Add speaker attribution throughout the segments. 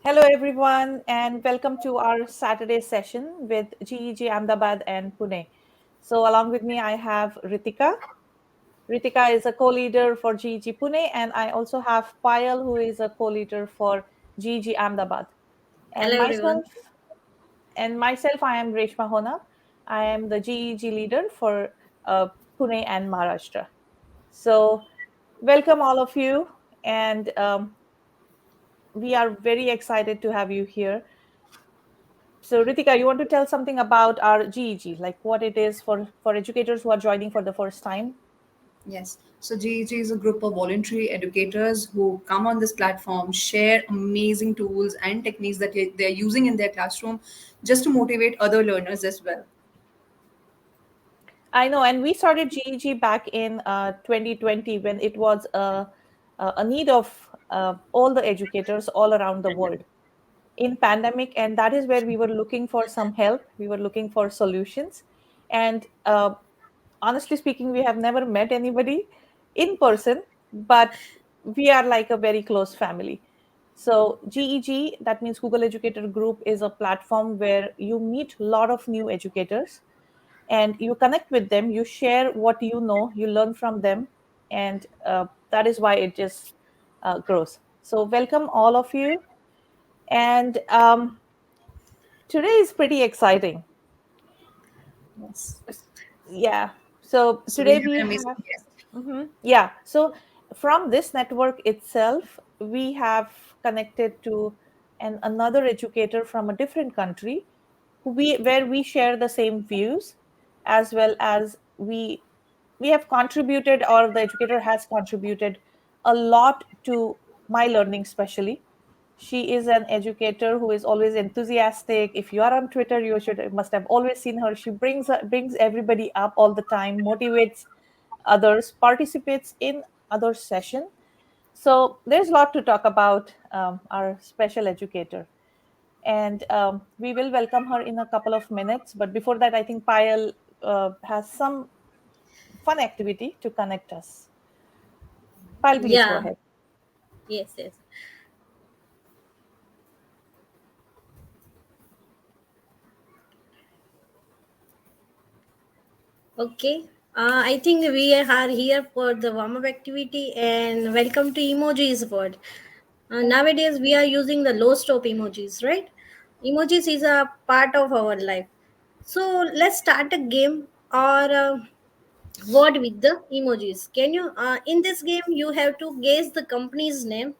Speaker 1: Hello, everyone, and welcome to our Saturday session with GEG Ahmedabad and Pune. So, along with me, I have Ritika. Ritika is a co leader for GEG Pune, and I also have Payal, who is a co leader for GEG Ahmedabad. And
Speaker 2: Hello everyone.
Speaker 1: myself, I am Reshma Hona. I am the GEG leader for Pune and Maharashtra. So, welcome all of you, and we are very excited to have you here. So, Ritika, you want to tell something about our GEG, like what it is for educators who are joining for the first time?
Speaker 3: Yes. So GEG is a group of voluntary educators who come on this platform, share amazing tools and techniques that they're using in their classroom just to motivate other learners as well.
Speaker 1: I know, and we started GEG back in 2020 when it was a need of all the educators all around the world in pandemic, and that is where we were looking for some help. We were looking for solutions, and honestly speaking, we have never met anybody in person, but we are like a very close family. So GEG, that means Google Educator Group, is a platform where you meet a lot of new educators and you connect with them, you share what you know, you learn from them, and that is why it just grows. So welcome all of you. And today is pretty exciting.
Speaker 3: Yes.
Speaker 1: Yeah. So
Speaker 3: So we
Speaker 1: today
Speaker 3: have
Speaker 1: we
Speaker 3: an amazing
Speaker 1: have,
Speaker 3: guest.
Speaker 1: yeah. So from this network itself, we have connected to another educator from a different country where we share the same views, as well as we have contributed, or the educator has contributed a lot to my learning, especially. She is an educator who is always enthusiastic. If you are on Twitter, you should must have always seen her. She brings everybody up all the time, motivates others, participates in other session. So there's a lot to talk about our special educator, and we will welcome her in a couple of minutes. But before that, I think Payal has some fun activity to connect us. Payal, please go
Speaker 2: Yeah,
Speaker 1: ahead.
Speaker 2: yes. Okay. I think we are here for the warm up activity and welcome to emojis world. Nowadays we are using the low stop emojis, right? Emojis is a part of our life. So let's start a game or word with the emojis. Can you? In this game, you have to guess the company's name.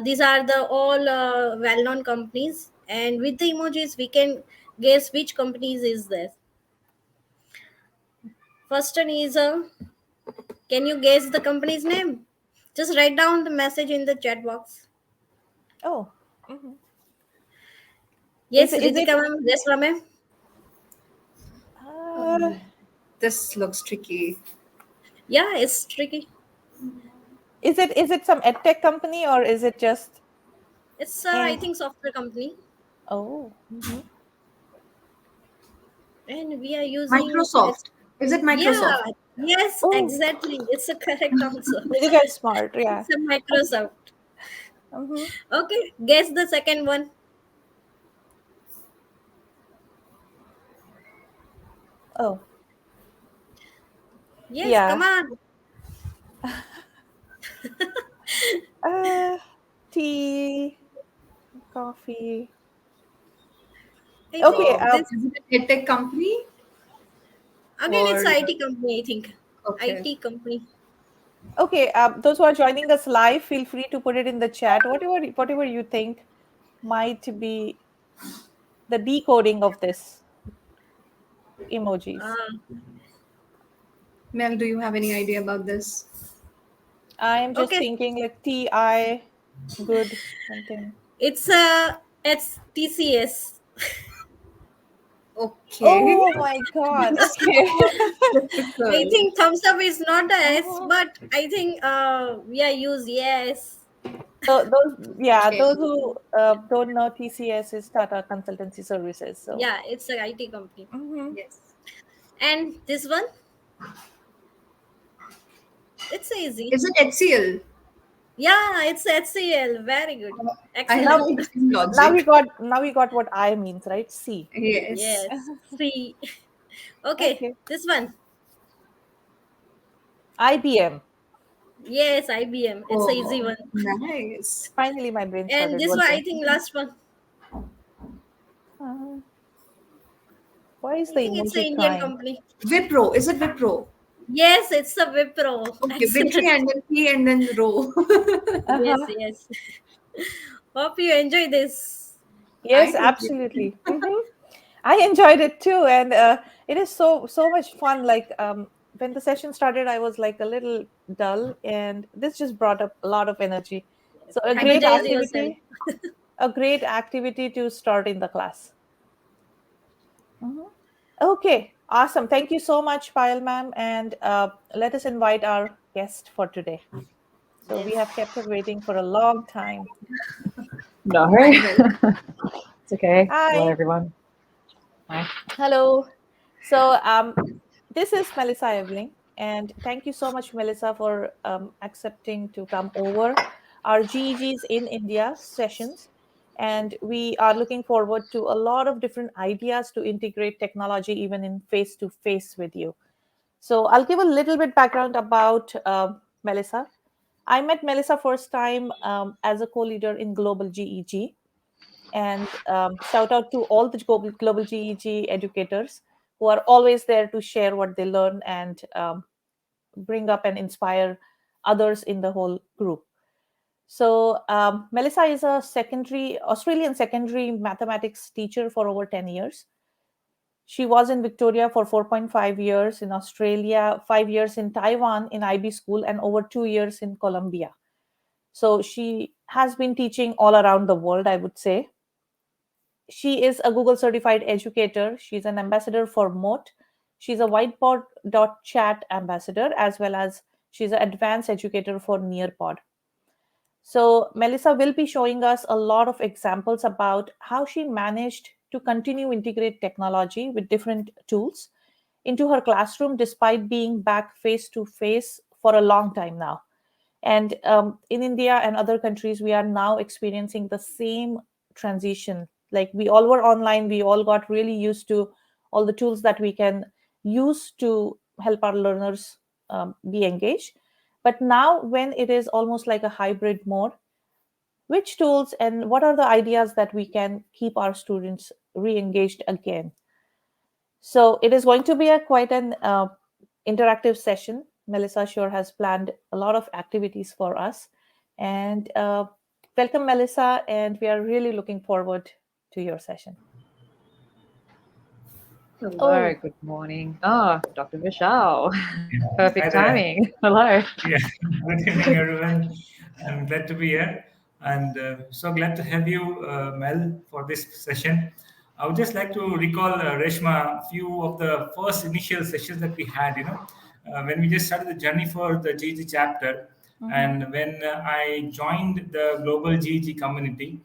Speaker 2: These are the all well-known companies, and with the emojis, we can guess which companies is there. First one is can you guess the company's name? Just write down the message in the chat box.
Speaker 1: Oh, mhm.
Speaker 2: Yes,
Speaker 1: Is it?
Speaker 2: Ritika ma'am. Yes, ma'am.
Speaker 1: Uh,
Speaker 3: This looks tricky.
Speaker 2: Yeah, it's tricky.
Speaker 1: is it some edtech company, or is it just
Speaker 2: It's I
Speaker 1: and
Speaker 2: think software company,
Speaker 1: oh,
Speaker 2: and we are using. It's
Speaker 3: Microsoft. Is it
Speaker 2: yeah.
Speaker 3: Microsoft?
Speaker 2: Yes,
Speaker 1: oh,
Speaker 2: exactly. It's a correct answer.
Speaker 1: you guys smart, yeah.
Speaker 2: It's a Microsoft.
Speaker 1: Hmm.
Speaker 2: Okay, guess the second one.
Speaker 1: Oh,
Speaker 2: Yes, come
Speaker 1: yeah.
Speaker 2: on.
Speaker 1: Uh, tea, coffee.
Speaker 2: I
Speaker 1: Okay,
Speaker 2: think this
Speaker 3: Is it a tech company
Speaker 2: again. It's
Speaker 3: or
Speaker 2: a IT company. I think
Speaker 3: okay?
Speaker 2: IT company.
Speaker 1: okay. Those who are joining us live, feel free to put it in the chat. Whatever you think might be the decoding of this emojis.
Speaker 2: Uh,
Speaker 3: Mel, do you have any idea about this?
Speaker 1: I am just
Speaker 2: okay,
Speaker 1: thinking like TI, good something.
Speaker 2: it's TCS.
Speaker 3: Okay.
Speaker 1: Oh my God. Okay.
Speaker 2: I
Speaker 3: Difficult.
Speaker 2: think thumbs up is not a S,
Speaker 1: Uh-huh.
Speaker 2: but I think we are use yes.
Speaker 1: Yeah,
Speaker 3: Okay.
Speaker 1: those who don't know, TCS is Tata Consultancy Services. So,
Speaker 2: Yeah, it's a IT company.
Speaker 1: mhm.
Speaker 3: Yes.
Speaker 2: And this one, it's easy.
Speaker 3: Is it HCL?
Speaker 2: Yeah, it's HCL. Very good.
Speaker 3: I
Speaker 1: Now,
Speaker 2: Excellent.
Speaker 3: like the same
Speaker 1: now we
Speaker 3: logic.
Speaker 1: got now we got what I means, right? C.
Speaker 3: Yes.
Speaker 2: Yes. See. Okay,
Speaker 1: Okay.
Speaker 2: this one.
Speaker 1: IBM.
Speaker 2: Yes, IBM. It's a easy
Speaker 3: Oh,
Speaker 2: one.
Speaker 3: nice.
Speaker 1: Finally, my brain
Speaker 2: And
Speaker 1: started
Speaker 2: this one, I
Speaker 1: working.
Speaker 2: think last one.
Speaker 1: Uh, why is
Speaker 2: I
Speaker 1: the
Speaker 2: think it's an
Speaker 1: emoji
Speaker 2: Indian
Speaker 1: crying?
Speaker 2: company.
Speaker 3: Wipro. Is it Wipro?
Speaker 2: Yes, it's a Wipro.
Speaker 3: Okay, victory
Speaker 2: Excellent.
Speaker 3: and then P and then row.
Speaker 2: Yes,
Speaker 1: Uh-huh.
Speaker 2: yes. Hope you enjoy this.
Speaker 3: I
Speaker 1: Yes,
Speaker 3: totally
Speaker 1: absolutely.
Speaker 3: agree.
Speaker 1: I enjoyed it too, and it is so much fun. Like when the session started, I was like a little dull, and this just brought up a lot of energy. So
Speaker 2: Energize yourself.
Speaker 1: a great activity to start in the class. Mhm. Okay, awesome. Thank you so much, Payal ma'am, and let us invite our guest for today. So we have
Speaker 2: Yes.
Speaker 1: kept her waiting for a long time.
Speaker 4: No,
Speaker 3: Hi, Mel.
Speaker 4: it's okay. Hello,
Speaker 1: Hi,
Speaker 4: everyone. Hi.
Speaker 1: hello. So this is Melissa Eveling, and thank you so much, Melissa, for accepting to come over our GEGs in India sessions. And we are looking forward to a lot of different ideas to integrate technology even in face to face with you. So I'll give a little bit background about Melissa. I met Melissa first time as a co-leader in Global GEG, and shout out to all the global GEG educators who are always there to share what they learn and bring up and inspire others in the whole group. So Melissa is a secondary Australian secondary mathematics teacher for over 10 years. She was in Victoria for 4.5 years, in Australia 5 years, in Taiwan in IB school, and over 2 years in Colombia. So she has been teaching all around the world, I would say. She is a Google certified educator. She's an ambassador for Moat. She's a whiteboard.chat ambassador, as well as she's an advanced educator for Nearpod. So Melissa will be showing us a lot of examples about how she managed to continue integrate technology with different tools into her classroom despite being back face to face for a long time now. And in India and other countries, we are now experiencing the same transition. Like we all were online, we all got really used to all the tools that we can use to help our learners be engaged. But now, when it is almost like a hybrid mode, which tools and what are the ideas that we can keep our students re engaged again? So it is going to be a quite an interactive session. Melissa sure has planned a lot of activities for us. And welcome, Melissa. And we are really looking forward to your session.
Speaker 4: Hello,
Speaker 1: Oh,
Speaker 4: good morning. Oh, Dr. Michelle.
Speaker 5: Yeah. Hi
Speaker 4: Perfect
Speaker 5: there.
Speaker 4: timing. Hello.
Speaker 5: Yeah. Good evening, everyone. I'm glad to be here and so glad to have you, Mel, for this session. I would just like to recall, Reshma, a few of the first initial sessions that we had, when we just started the journey for the GG chapter.
Speaker 1: mhm.
Speaker 5: And when I joined the global GG community,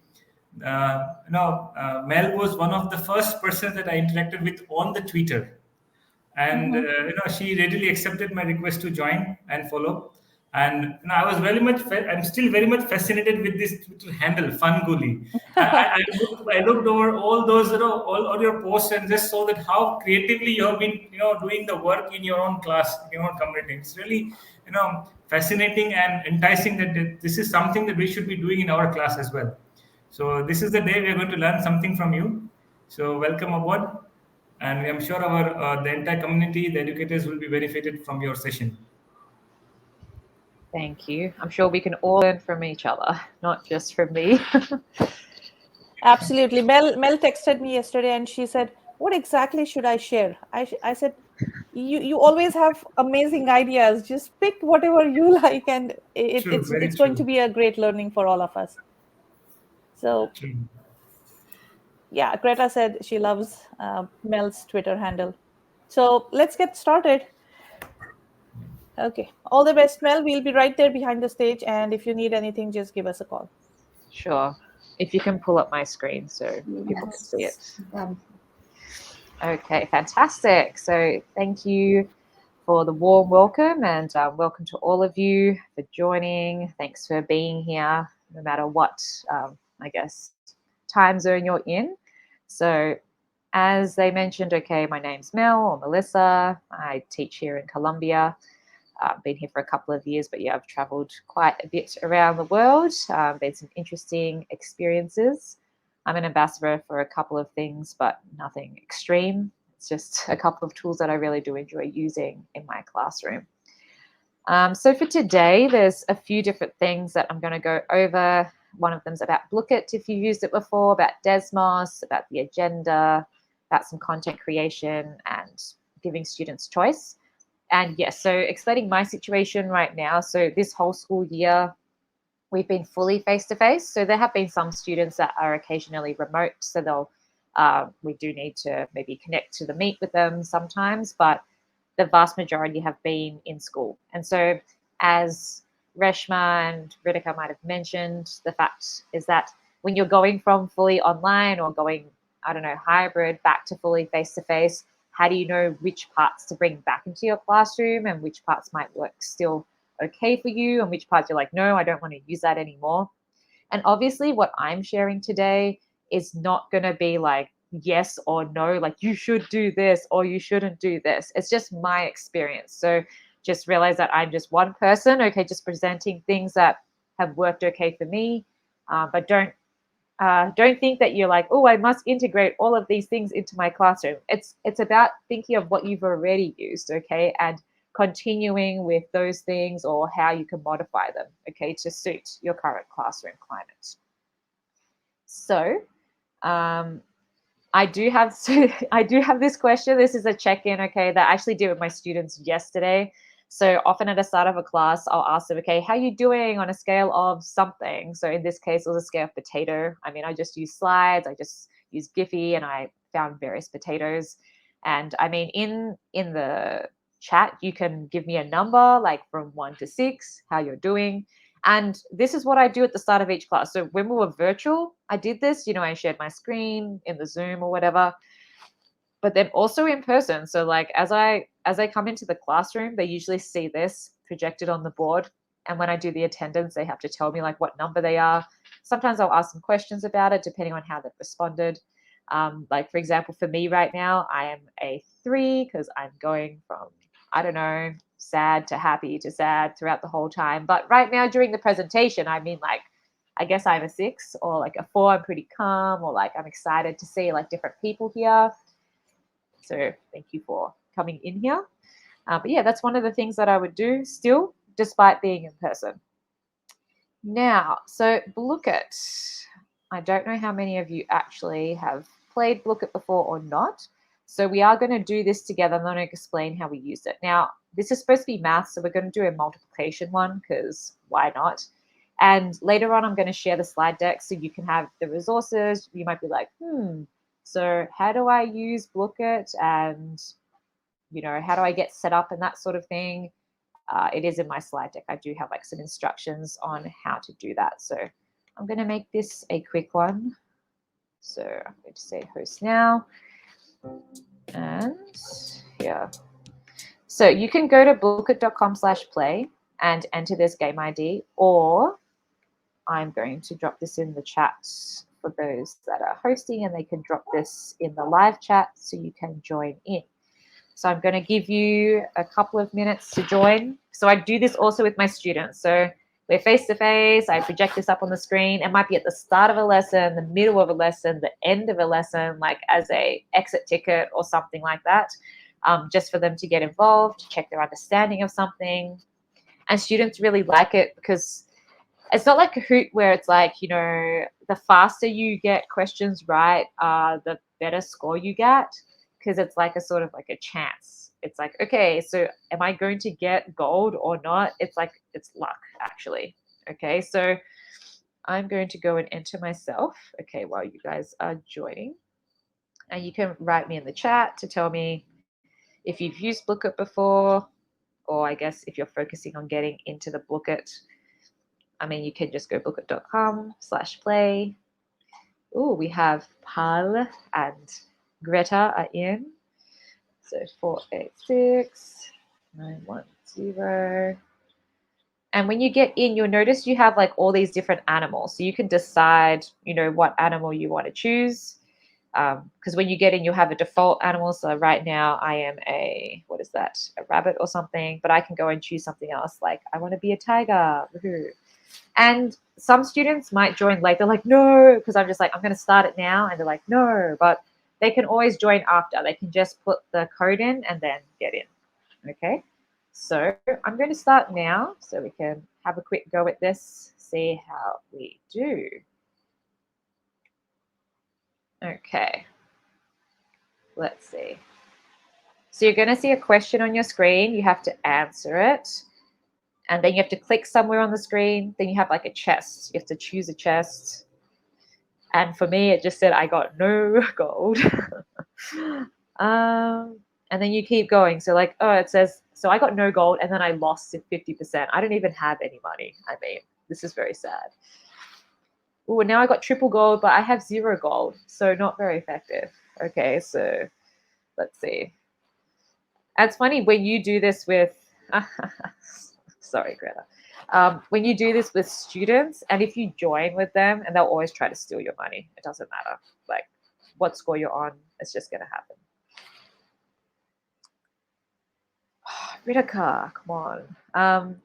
Speaker 5: Mel was one of the first persons that I interacted with on the Twitter, and
Speaker 1: Mhm.
Speaker 5: she readily accepted my request to join and follow. And I was very much I'm still very much fascinated with this Twitter handle Funguli. I looked over all those, all your posts, and just saw that how creatively you have been, doing the work in your own class, in your own community. It's really, fascinating and enticing that this is something that we should be doing in our class as well. So this is the day we are going to learn something from you. So welcome aboard, and I'm sure our the entire community, the educators, will be benefited from your session.
Speaker 4: Thank you. I'm sure we can all learn from each other, not just from me.
Speaker 1: Absolutely. Mel texted me yesterday and she said, "What exactly should I share?" I said, "You always have amazing ideas. Just pick whatever you like, and
Speaker 5: True, very
Speaker 1: it's going to
Speaker 5: true,
Speaker 1: be a great learning for all of us." So
Speaker 5: true.
Speaker 1: yeah, Greta said she loves Mel's Twitter handle. So let's get started. Okay. All the best, Mel. We'll be right there behind the stage. And if you need anything, just give us a call.
Speaker 4: Sure. If you can pull up my screen so people can see
Speaker 3: Yes.
Speaker 4: it. Okay, fantastic. So thank you, for the warm welcome, and welcome to all of you for joining. Thanks for being here, no matter what, I guess, time zone you're in. So as they mentioned, okay, my name's Mel or Melissa. I teach here in Colombia. I've been here for a couple of years, but yeah, I've traveled quite a bit around the world. Been some interesting experiences. I'm an ambassador for a couple of things, but nothing extreme. It's just a couple of tools that I really do enjoy using in my classroom. So for today, there's a few different things that I'm going to go over. One of them is about Blooket, if you've used it before, about Desmos, about the agenda, about some content creation and giving students choice. And yes, so explaining my situation right now. So this whole school year, we've been fully face-to-face. So there have been some students that are occasionally remote. So they'll, we do need to maybe connect to the meet with them sometimes, but the vast majority have been in school. And so as Reshma and Ritika might have mentioned, the fact is that when you're going from fully online or going, I don't know, hybrid back to fully face-to-face, how do you know which parts to bring back into your classroom and which parts might work still okay for you and which parts you're like, no, I don't want to use that anymore. And obviously what I'm sharing today is not going to be like yes or no, like you should do this or you shouldn't do this. It's just my experience. So just realize that I'm just one person, okay, just presenting things that have worked okay for me, but don't think that you're like, oh, I must integrate all of these things into my classroom. It's about thinking of what you've already used, okay, and continuing with those things or how you can modify them, okay, to suit your current classroom climate. So I do have this question. This is a check-in, okay, that I actually did with my students yesterday. So often at the start of a class, I'll ask them, okay, how are you doing on a scale of something? So in this case, it was a scale of potato. I mean, I just use slides, I just use Giphy, and I found various potatoes. And I mean, in the chat, you can give me a number, like from 1 to 6, how you're doing. And this is what I do at the start of each class. So when we were virtual, I did this, I shared my screen in the Zoom or whatever, but then also in person. So like as I come into the classroom, they usually see this projected on the board. And when I do the attendance, they have to tell me like what number they are. Sometimes I'll ask some questions about it, depending on how they've responded. Like for example, for me right now, I am a 3 because I'm going from, I don't know, sad to happy to sad throughout the whole time. But right now during the presentation, I mean, like, I guess I'm a 6 or like a 4, I'm pretty calm, or like I'm excited to see like different people here. So thank you for coming in here. But yeah, that's one of the things that I would do still, despite being in person. Now, so Blooket. I don't know how many of you actually have played Blooket before or not. So we are going to do this together. I'm going to explain how we use it. Now, this is supposed to be math, so we're going to do a multiplication one because why not? And later on, I'm going to share the slide deck so you can have the resources. You might be like, so how do I use Blooket, and how do I get set up and that sort of thing? It is in my slide deck. I do have like some instructions on how to do that. So I'm going to make this a quick one. So I'm going to say host now. And here. So you can go to blooket.com/play and enter this game ID, or I'm going to drop this in the chat for those that are hosting, and they can drop this in the live chat so you can join in. So I'm going to give you a couple of minutes to join. So I do this also with my students. So we're face-to-face. I project this up on the screen. It might be at the start of a lesson, the middle of a lesson, the end of a lesson, like as a exit ticket or something like that, just for them to get involved, check their understanding of something. And students really like it because it's not like Kahoot where it's like, the faster you get questions right, the better score you get, because it's like a sort of like a chance. It's like, okay, so am I going to get gold or not? It's like, it's luck actually. Okay, so I'm going to go and enter myself, okay, while you guys are joining. And you can write me in the chat to tell me if you've used Blooket before, or I guess if you're focusing on getting into the Blooket. I mean, you can just go blooket.com/play. Oh, we have Pal and Greta are in. So 486. 910. And when you get in, you'll notice you have like all these different animals. So you can decide, what animal you want to choose. Because when you get in, you'll have a default animal. So right now I am a rabbit or something, but I can go and choose something else. Like I want to be a tiger. Woohoo. And some students might join late. They're like, no, because I'm just like, I'm going to start it now. And they're like, no, but they can always join after. They can just put the code in and then get in. Okay. So I'm going to start now so we can have a quick go at this, see how we do. Okay. Let's see. So you're going to see a question on your screen. You have to answer it. And then you have to click somewhere on the screen. Then you have like a chest. You have to choose a chest. And for me, it just said I got no gold. And then you keep going. So like, it says, so I got no gold and then I lost 50%. I don't even have any money. I mean, this is very sad. Oh, now I got triple gold, but I have 0 gold. So not very effective. Okay, so let's see. And it's funny when you do this with, sorry, Greta. When you do this with students, and if you join with them, and they'll always try to steal your money. It doesn't matter. Like what score you're on, it's just going to happen. Ritika, come on.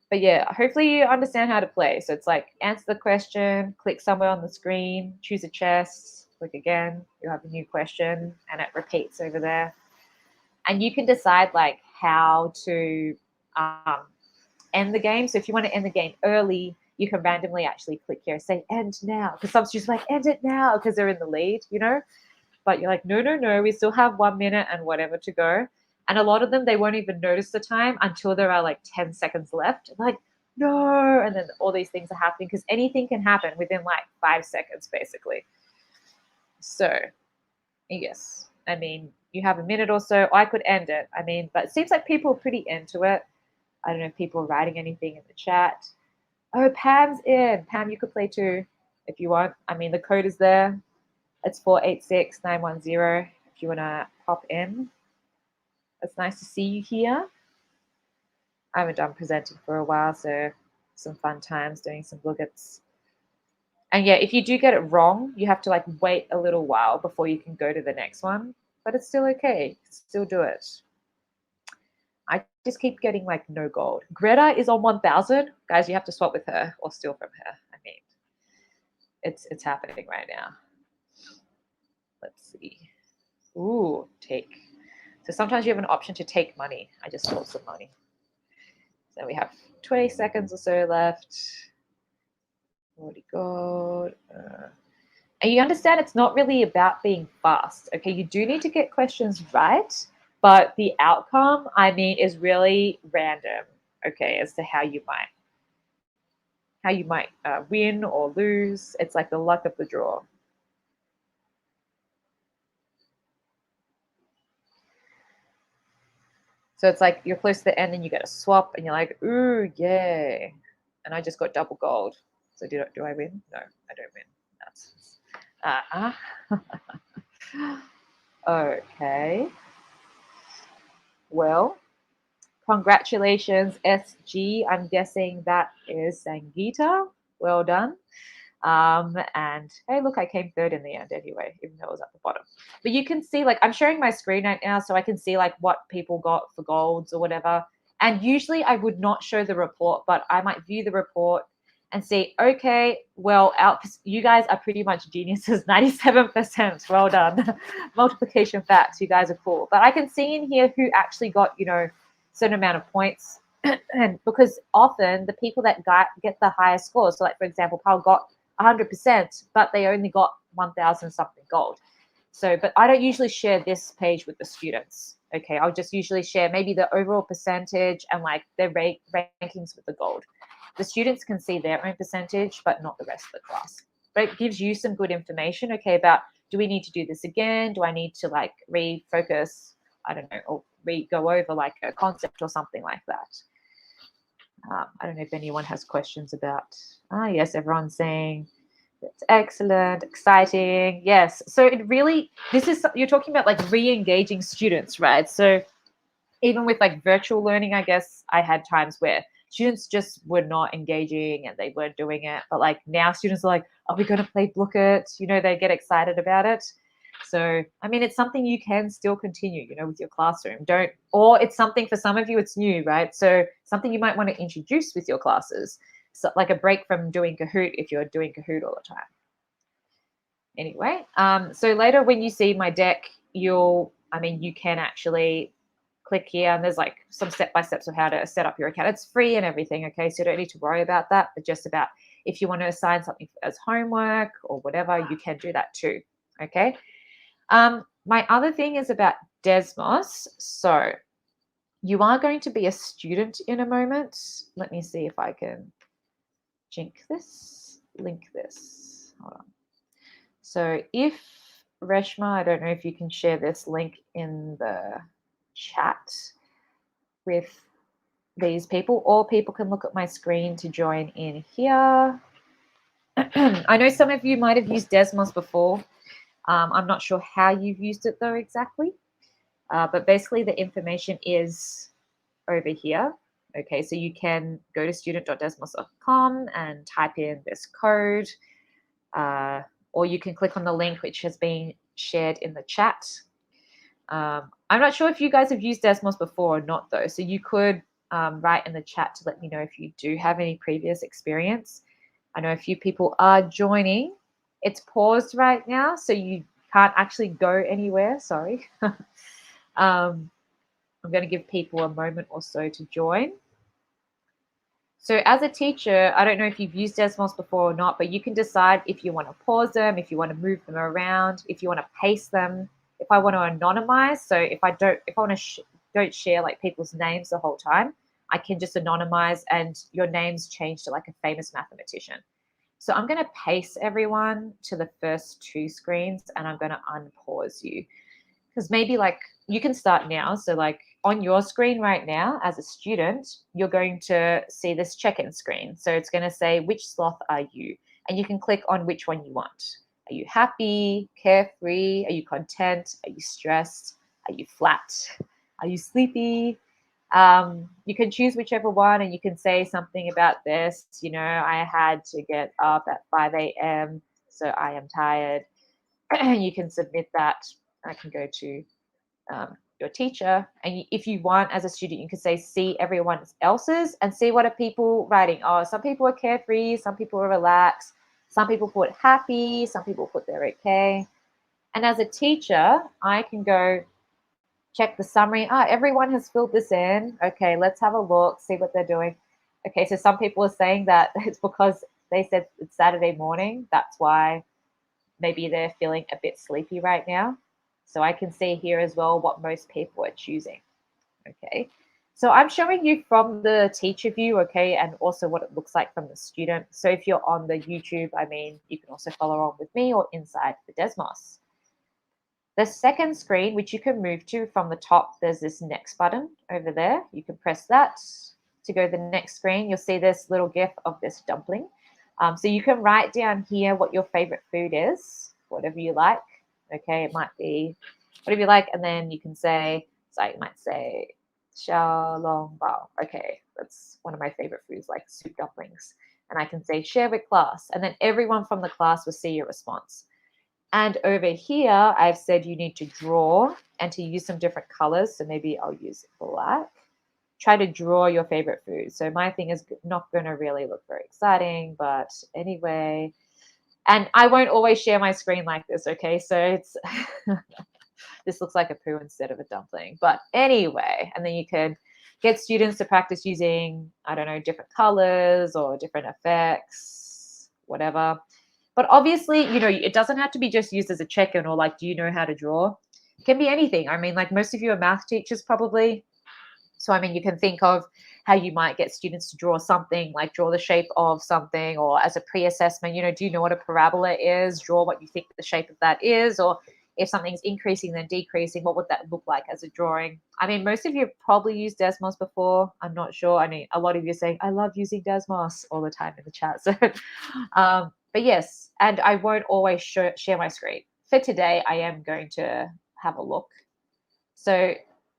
Speaker 4: But yeah, hopefully you understand how to play. So it's like answer the question, click somewhere on the screen, choose a chest, click again, you'll have a new question, and it repeats over there. And you can decide like how to end the game. So if you want to end the game early, you can randomly actually click here and say end now. Because some students are like, end it now, because they're in the lead, But you're like, no, we still have 1 minute and whatever to go. And a lot of them, they won't even notice the time until there are like 10 seconds left. Like, no. And then all these things are happening because anything can happen within like 5 seconds, basically. So, yes. I mean, you have a minute or so. I could end it. I mean, but it seems like people are pretty into it. I don't know if people are writing anything in the chat. Oh, Pam's in. Pam, you could play too if you want. I mean, the code is there. It's 486910 if you want to pop in. It's nice to see you here. I haven't done presenting for a while, so some fun times doing some boogets. And yeah, if you do get it wrong, you have to like wait a little while before you can go to the next one. But it's still okay. You can still do it. I just keep getting like no gold. Greta is on 1,000. Guys, you have to swap with her or steal from her. I mean, it's happening right now. Let's see. Ooh, take. So sometimes you have an option to take money. I just stole some money. So we have 20 seconds or so left. Already got. And you understand it's not really about being fast. Okay, you do need to get questions right, but the outcome, I mean, is really random. Okay, as to how you might win or lose. It's like the luck of the draw. So it's like you're close to the end and you get a swap and you're like, ooh, yay. And I just got double gold. So do I win? No, I don't win. That's okay. Well, congratulations, SG. I'm guessing that is Sangeeta. Well done. And hey, look, I came third in the end anyway, even though it was at the bottom. But you can see, like, I'm sharing my screen right now so I can see like what people got for golds or whatever. And usually I would not show the report, but I might view the report and see, okay, well, you guys are pretty much geniuses, 97%. Well done. Multiplication facts, you guys are cool. But I can see in here who actually got, certain amount of points. And because often the people that get the highest scores, so like, for example, Paul got 100%, but they only got 1,000 something gold. So, but I don't usually share this page with the students. Okay, I'll just usually share maybe the overall percentage and like their rankings with the gold. The students can see their own percentage, but not the rest of the class. But it gives you some good information, okay, about do we need to do this again? Do I need to like refocus, I don't know, or go over like a concept or something like that. I don't know if anyone has questions about, yes, everyone's saying that's excellent, exciting. Yes. So it really, you're talking about like re-engaging students, right? So even with like virtual learning, I guess I had times where students just were not engaging and they weren't doing it. But like now students are like, are we going to play Book It? You know, they get excited about it. So, I mean, it's something you can still continue, you know, with your classroom. Don't, or it's something for some of you, it's new, right? So something you might want to introduce with your classes. So like a break from doing Kahoot if you're doing Kahoot all the time. Anyway, so later when you see my deck, you can actually click here and there's like some step-by-steps of how to set up your account. It's free and everything, okay? So you don't need to worry about that, but just about if you want to assign something as homework or whatever, you can do that too, okay? My other thing is about Desmos. So you are going to be a student in a moment. Let me see if I can link this. Hold on. So if Reshma, I don't know if you can share this link in the chat with these people, or people can look at my screen to join in here. I know some of you might have used Desmos before. I'm not sure how you've used it though exactly, but basically the information is over here. Okay, so you can go to student.desmos.com and type in this code, or you can click on the link which has been shared in the chat. I'm not sure if you guys have used Desmos before or not though, so you could write in the chat to let me know if you do have any previous experience. I know a few people are joining. It's paused right now, so you can't actually go anywhere, sorry. I'm going to give people a moment or so to join. So as a teacher, I don't know if you've used Desmos before or not, but you can decide if you want to pause them, if you want to move them around, if you want to paste them, if I want to anonymize. So if I want to don't share like people's names the whole time, I can just anonymize and your names change to like a famous mathematician. So I'm going to paste everyone to the first two screens and I'm going to unpause you. Because maybe like you can start now. So like on your screen right now as a student, you're going to see this check-in screen. So it's going to say, which sloth are you? And you can click on which one you want. Are you happy, carefree? Are you content? Are you stressed? Are you flat? Are you sleepy? You can choose whichever one and you can say something about this. You know, I had to get up at 5 a.m. so I am tired. You can submit that. I can go to your teacher, and if you want as a student you can say see everyone else's and see what are people writing. Oh, some people are carefree, some people are relaxed, some people put happy, some people put they're okay. And as a teacher I can go check the summary. Everyone has filled this in. Okay, let's have a look, see what they're doing. Okay, so some people are saying that it's because they said it's Saturday morning, that's why maybe they're feeling a bit sleepy right now. So I can see here as well what most people are choosing. Okay, so I'm showing you from the teacher view, okay, and also what it looks like from the student. So if you're on the YouTube, I mean, you can also follow on with me or inside the Desmos. The second screen, which you can move to from the top, there's this next button over there. You can press that to go to the next screen. You'll see this little GIF of this dumpling. So you can write down here what your favorite food is, whatever you like. Okay, it might be whatever you like, and then you can say, so you might say, xiaolong bao. Okay, that's one of my favorite foods, like soup dumplings. And I can say, share with class, and then everyone from the class will see your response. And over here, I've said you need to draw and to use some different colors. So maybe I'll use black. Try to draw your favorite food. So my thing is not going to really look very exciting, but anyway. And I won't always share my screen like this, okay? So it's this looks like a poo instead of a dumpling. But anyway, and then you can get students to practice using, I don't know, different colors or different effects, whatever. But obviously, you know, it doesn't have to be just used as a check-in or like, do you know how to draw? It can be anything. I mean, like most of you are math teachers probably. So, I mean, you can think of how you might get students to draw something, like draw the shape of something, or as a pre-assessment, you know, do you know what a parabola is? Draw what you think the shape of that is, or if something's increasing then decreasing, what would that look like as a drawing? I mean, most of you have probably used Desmos before. I'm not sure. I mean, a lot of you are saying, I love using Desmos all the time in the chat. So, but yes, and I won't always share my screen. For today, I am going to have a look. So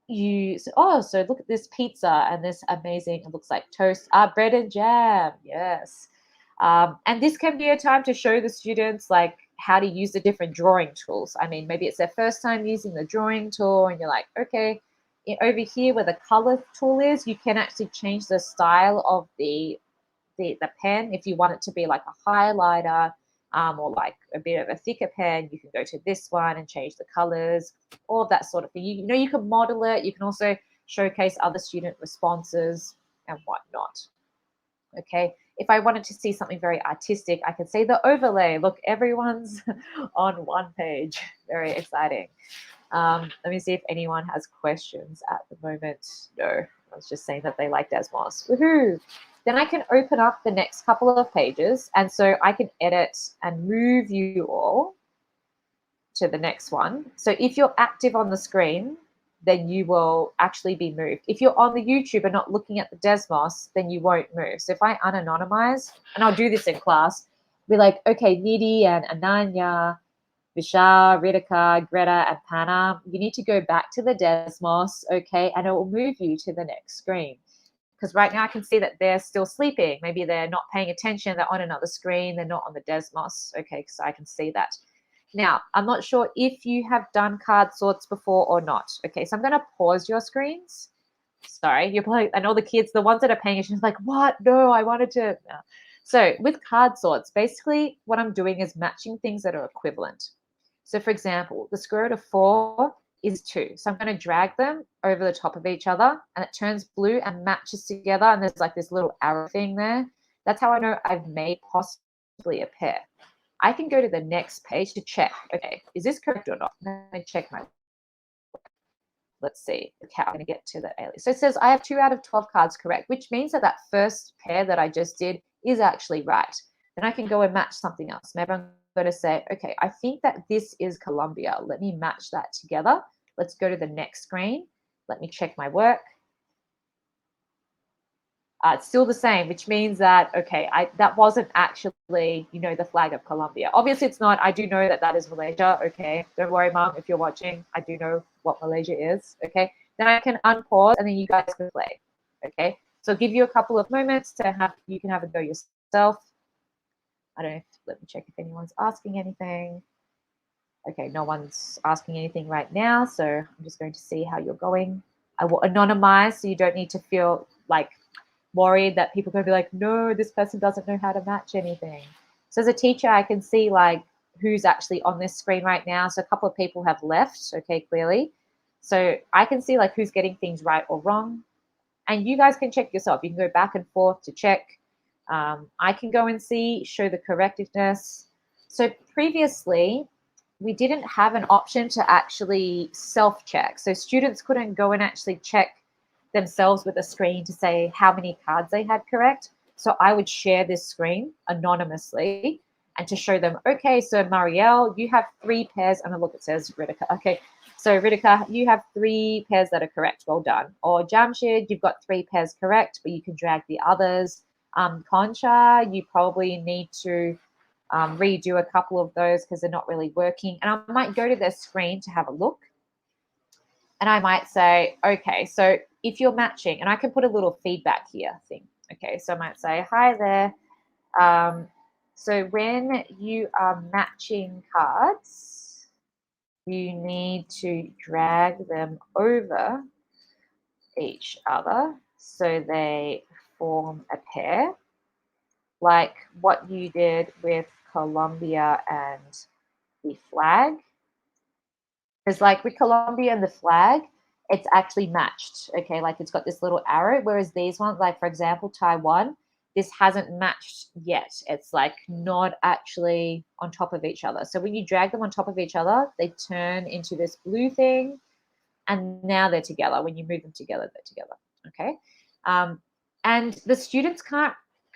Speaker 4: you say, oh, so look at this pizza and this amazing, it looks like toast, bread and jam. Yes. And this can be a time to show the students like how to use the different drawing tools. I mean, maybe it's their first time using the drawing tool and you're like, okay, over here where the color tool is, you can actually change the style of the pen. If you want it to be like a highlighter, or like a bit of a thicker pen, you can go to this one and change the colors, all of that sort of thing. You know, you can model it. You can also showcase other student responses and whatnot. Okay, if I wanted to see something very artistic, I could say the overlay. Look, everyone's on one page. Very exciting. Let me see if anyone has questions at the moment. No, I was just saying that they like Desmos. Woohoo! Then I can open up the next couple of pages, and so I can edit and move you all to the next one. So if you're active on the screen, then you will actually be moved. If you're on the YouTube and not looking at the Desmos, then you won't move. So if I unanonymize, and I'll do this in class, be like, okay, Nidhi and Ananya, Vishal, Ritika, Greta, and Panna, you need to go back to the Desmos, okay, and it will move you to the next screen. Because right now I can see that they're still sleeping. Maybe they're not paying attention. They're on another screen. They're not on the Desmos, okay, because I can see that. Now, I'm not sure if you have done card sorts before or not. Okay, so I'm going to pause your screens. Sorry, you're probably, and all the kids, the ones that are paying attention, like, what? No, I wanted to. No. So with card sorts, basically what I'm doing is matching things that are equivalent. So for example, the square root of 4 is 2. So I'm going to drag them over the top of each other and it turns blue and matches together. And there's like this little arrow thing there. That's how I know I've made possibly a pair. I can go to the next page to check, okay, is this correct or not? Let me check my, let's see, okay, I'm going to get to the alias. So it says I have 2 out of 12 cards correct, which means that that first pair that I just did is actually right. Then I can go and match something else. Maybe I'm going to say, okay, I think that this is Colombia. Let me match that together. Let's go to the next screen. Let me check my work. It's still the same, which means that, okay, that wasn't actually, you know, the flag of Colombia. Obviously, it's not. I do know that that is Malaysia. Okay, don't worry, Mom, if you're watching. I do know what Malaysia is. Okay, then I can unpause and then you guys can play. Okay, so I'll give you a couple of moments to have, you can have a go yourself. I don't know, let me check if anyone's asking anything. Okay, no one's asking anything right now, so I'm just going to see how you're going. I will anonymize so you don't need to feel like worried that people are going to be like, no, this person doesn't know how to match anything. So as a teacher, I can see like who's actually on this screen right now. So a couple of people have left, okay, clearly. So I can see like who's getting things right or wrong. And you guys can check yourself. You can go back and forth to check. I can go and see, show the correctness. So previously, we didn't have an option to actually self-check. So students couldn't go and actually check themselves with a screen to say how many cards they had correct. So I would share this screen anonymously and to show them, okay, so Marielle, you have 3 pairs. And look, it says Ritika. Okay, so Ritika, you have 3 pairs that are correct. Well done. Or Jamshid, you've got 3 pairs correct, but you can drag the others. Concha, you probably need to redo a couple of those because they're not really working. And I might go to their screen to have a look. And I might say, okay, so if you're matching, and I can put a little feedback here thing. Okay, so I might say, hi there. So when you are matching cards, you need to drag them over each other so they form a pair, like what you did with Colombia and the flag. Because like with Colombia and the flag, it's actually matched, okay? Like it's got this little arrow, whereas these ones, like for example, Taiwan, this hasn't matched yet. It's like not actually on top of each other. So when you drag them on top of each other, they turn into this blue thing, and now they're together. When you move them together, they're together, okay? And the students can't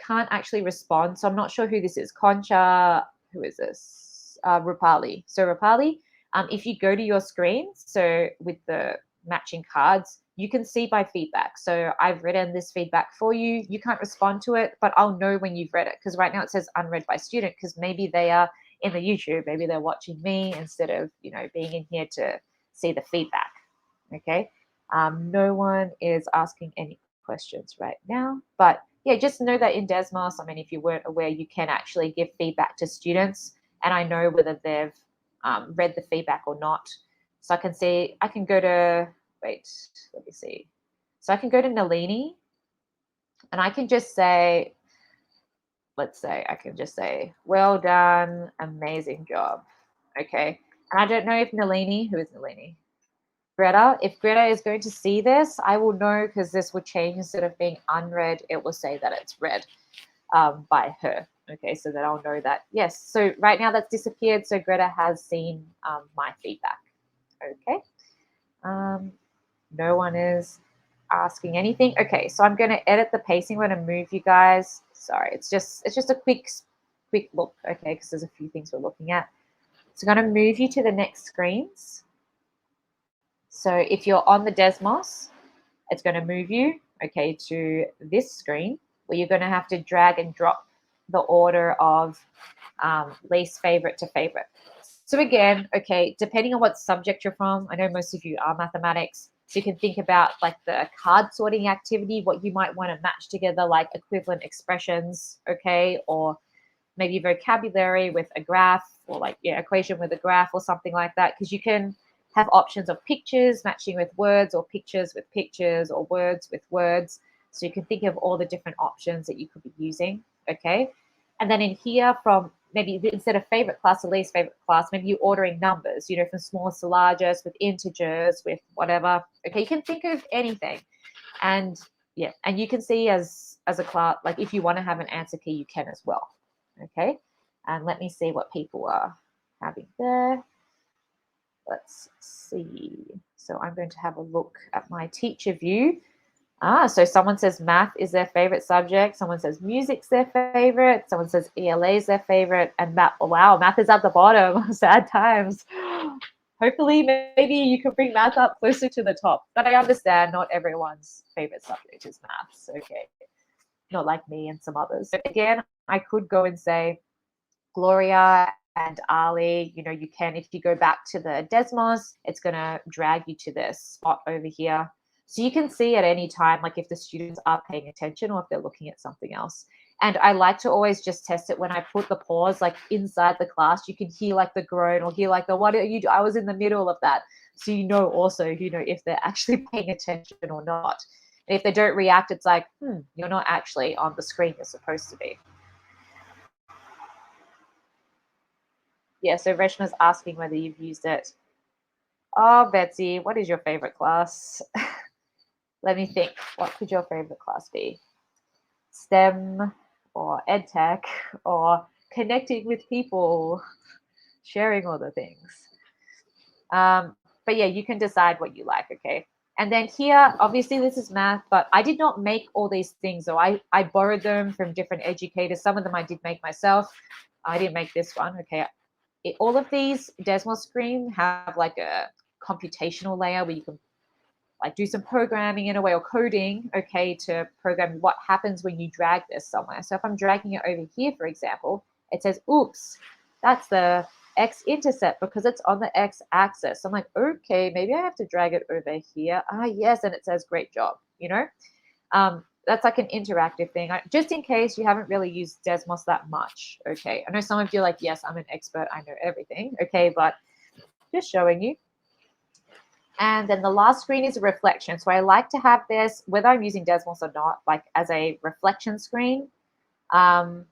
Speaker 4: actually respond. So I'm not sure who this is. Concha, who is this? Rupali. So Rupali, if you go to your screen, so with the matching cards, you can see my feedback. So I've written this feedback for you. You can't respond to it, but I'll know when you've read it because right now it says unread by student because maybe they are in the YouTube, maybe they're watching me instead of, you know, being in here to see the feedback. Okay. No one is asking any questions right now, but yeah, just know that in Desmos, I mean, if you weren't aware, you can actually give feedback to students, and I know whether they've read the feedback or not. So I can see, I can go to, wait, let me see. So I can go to Nalini, and I can just say, let's say, I can just say, well done, amazing job. Okay. And I don't know if Nalini, who is Nalini? Greta, if Greta is going to see this, I will know, because this will change. Instead of being unread, it will say that it's read by her. Okay, so that I'll know that, yes. So right now that's disappeared. So Greta has seen my feedback. Okay. No one is asking anything. Okay, so I'm going to edit the pacing. I'm going to move you guys. Sorry, it's just a quick look. Okay, because there's a few things we're looking at. So I'm going to move you to the next screens. So if you're on the Desmos, it's going to move you, okay, to this screen where you're going to have to drag and drop the order of least favorite to favorite. So again, okay, depending on what subject you're from, I know most of you are mathematics, so you can think about like the card sorting activity, what you might want to match together, like equivalent expressions, okay, or maybe vocabulary with a graph, or like, yeah, equation with a graph or something like that, because you can have options of pictures matching with words, or pictures with pictures, or words with words. So you can think of all the different options that you could be using, okay? And then in here, from maybe instead of favorite class or least favorite class, maybe you're ordering numbers, you know, from smallest to largest, with integers, with whatever. Okay, you can think of anything. And yeah, and you can see as a class, like if you want to have an answer key, you can as well. Okay, and let me see what people are having there. Let's see. So I'm going to have a look at my teacher view. So someone says math is their favorite subject. Someone says music's their favorite. Someone says ELA is their favorite. And math, oh, wow, math is at the bottom. Sad times. Hopefully, maybe you can bring math up closer to the top. But I understand not everyone's favorite subject is maths. Okay, not like me and some others. So again, I could go and say Gloria and Ali, you know, you can, if you go back to the Desmos, it's going to drag you to this spot over here. So you can see at any time, like if the students are paying attention or if they're looking at something else. And I like to always just test it when I put the pause like inside the class. You can hear like the groan or hear like the what are you do? I was in the middle of that. So you know also, you know, if they're actually paying attention or not. And if they don't react, it's like, you're not actually on the screen you're supposed to be. Yeah, so Reshma's asking whether you've used it. Oh, Betsy, what is your favorite class? Let me think. What could your favorite class be? STEM or EdTech or connecting with people, sharing all the things. But yeah, you can decide what you like, okay? And then here, obviously this is math, but I did not make all these things. So I borrowed them from different educators. Some of them I did make myself. I didn't make this one, okay? All of these Desmos screen have like a computational layer where you can like do some programming in a way, or coding, okay, to program what happens when you drag this somewhere. So if I'm dragging it over here, for example, it says, oops, that's the x-intercept because it's on the x-axis. So I'm like, okay, maybe I have to drag it over here. Yes, and it says great job, you know? That's like an interactive thing. Just in case you haven't really used Desmos that much, okay? I know some of you are like, yes, I'm an expert, I know everything, okay? But just showing you. And then the last screen is a reflection. So I like to have this, whether I'm using Desmos or not, like as a reflection screen, to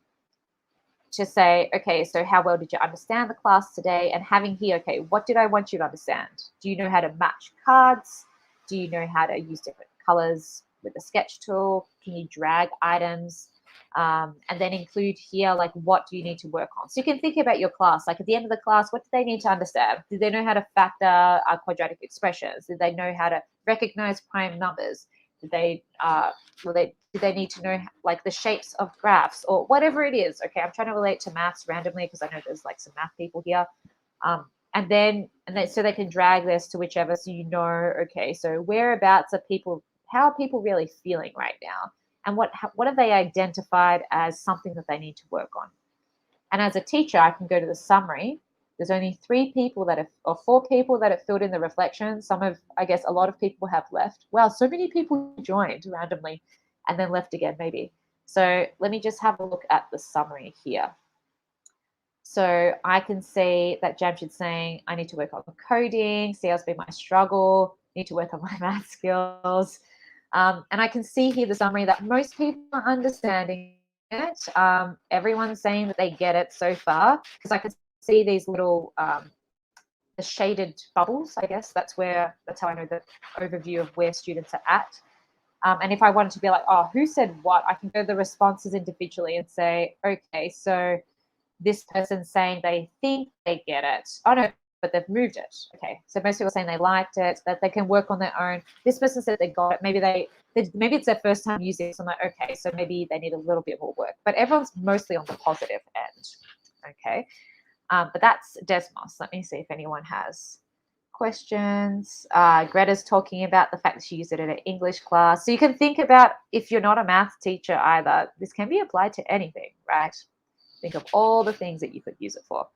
Speaker 4: say, okay, so how well did you understand the class today? And having here, okay, what did I want you to understand? Do you know how to match cards? Do you know how to use different colors with the sketch tool? Can you drag items? And then include here, like, what do you need to work on? So you can think about your class. Like at the end of the class, what do they need to understand? Did they know how to factor quadratic expressions? Did they know how to recognize prime numbers? Did they did they need to know like the shapes of graphs or whatever it is? Okay, I'm trying to relate to maths randomly because I know there's like some math people here. And then so they can drag this to whichever, so you know, okay, so whereabouts are people, how are people really feeling right now? And what have they identified as something that they need to work on? And as a teacher, I can go to the summary. there's only 3 people that have, or 4 people that have filled in the reflections. Some of, I guess, a lot of people have left. Wow, so many people joined randomly and then left again, maybe. So let me just have a look at the summary here. So I can see that Jamshid's saying, I need to work on coding, sales been my struggle, need to work on my math skills. And I can see here the summary that most people are understanding it. Everyone's saying that they get it so far, because I can see these little the shaded bubbles, I guess. That's how I know the overview of where students are at. And if I wanted to be like, oh, who said what? I can go to the responses individually and say, okay, so this person's saying they think they get it. Oh, no, but they've moved it. Okay, so most people are saying they liked it, that they can work on their own. This person said they got it. Maybe it's their first time using it. So I'm like, okay, so maybe they need a little bit more work. But everyone's mostly on the positive end. Okay, but that's Desmos. Let me see if anyone has questions. Greta's talking about the fact that she used it in an English class. So you can think about, if you're not a math teacher either, this can be applied to anything, right? Think of all the things that you could use it for.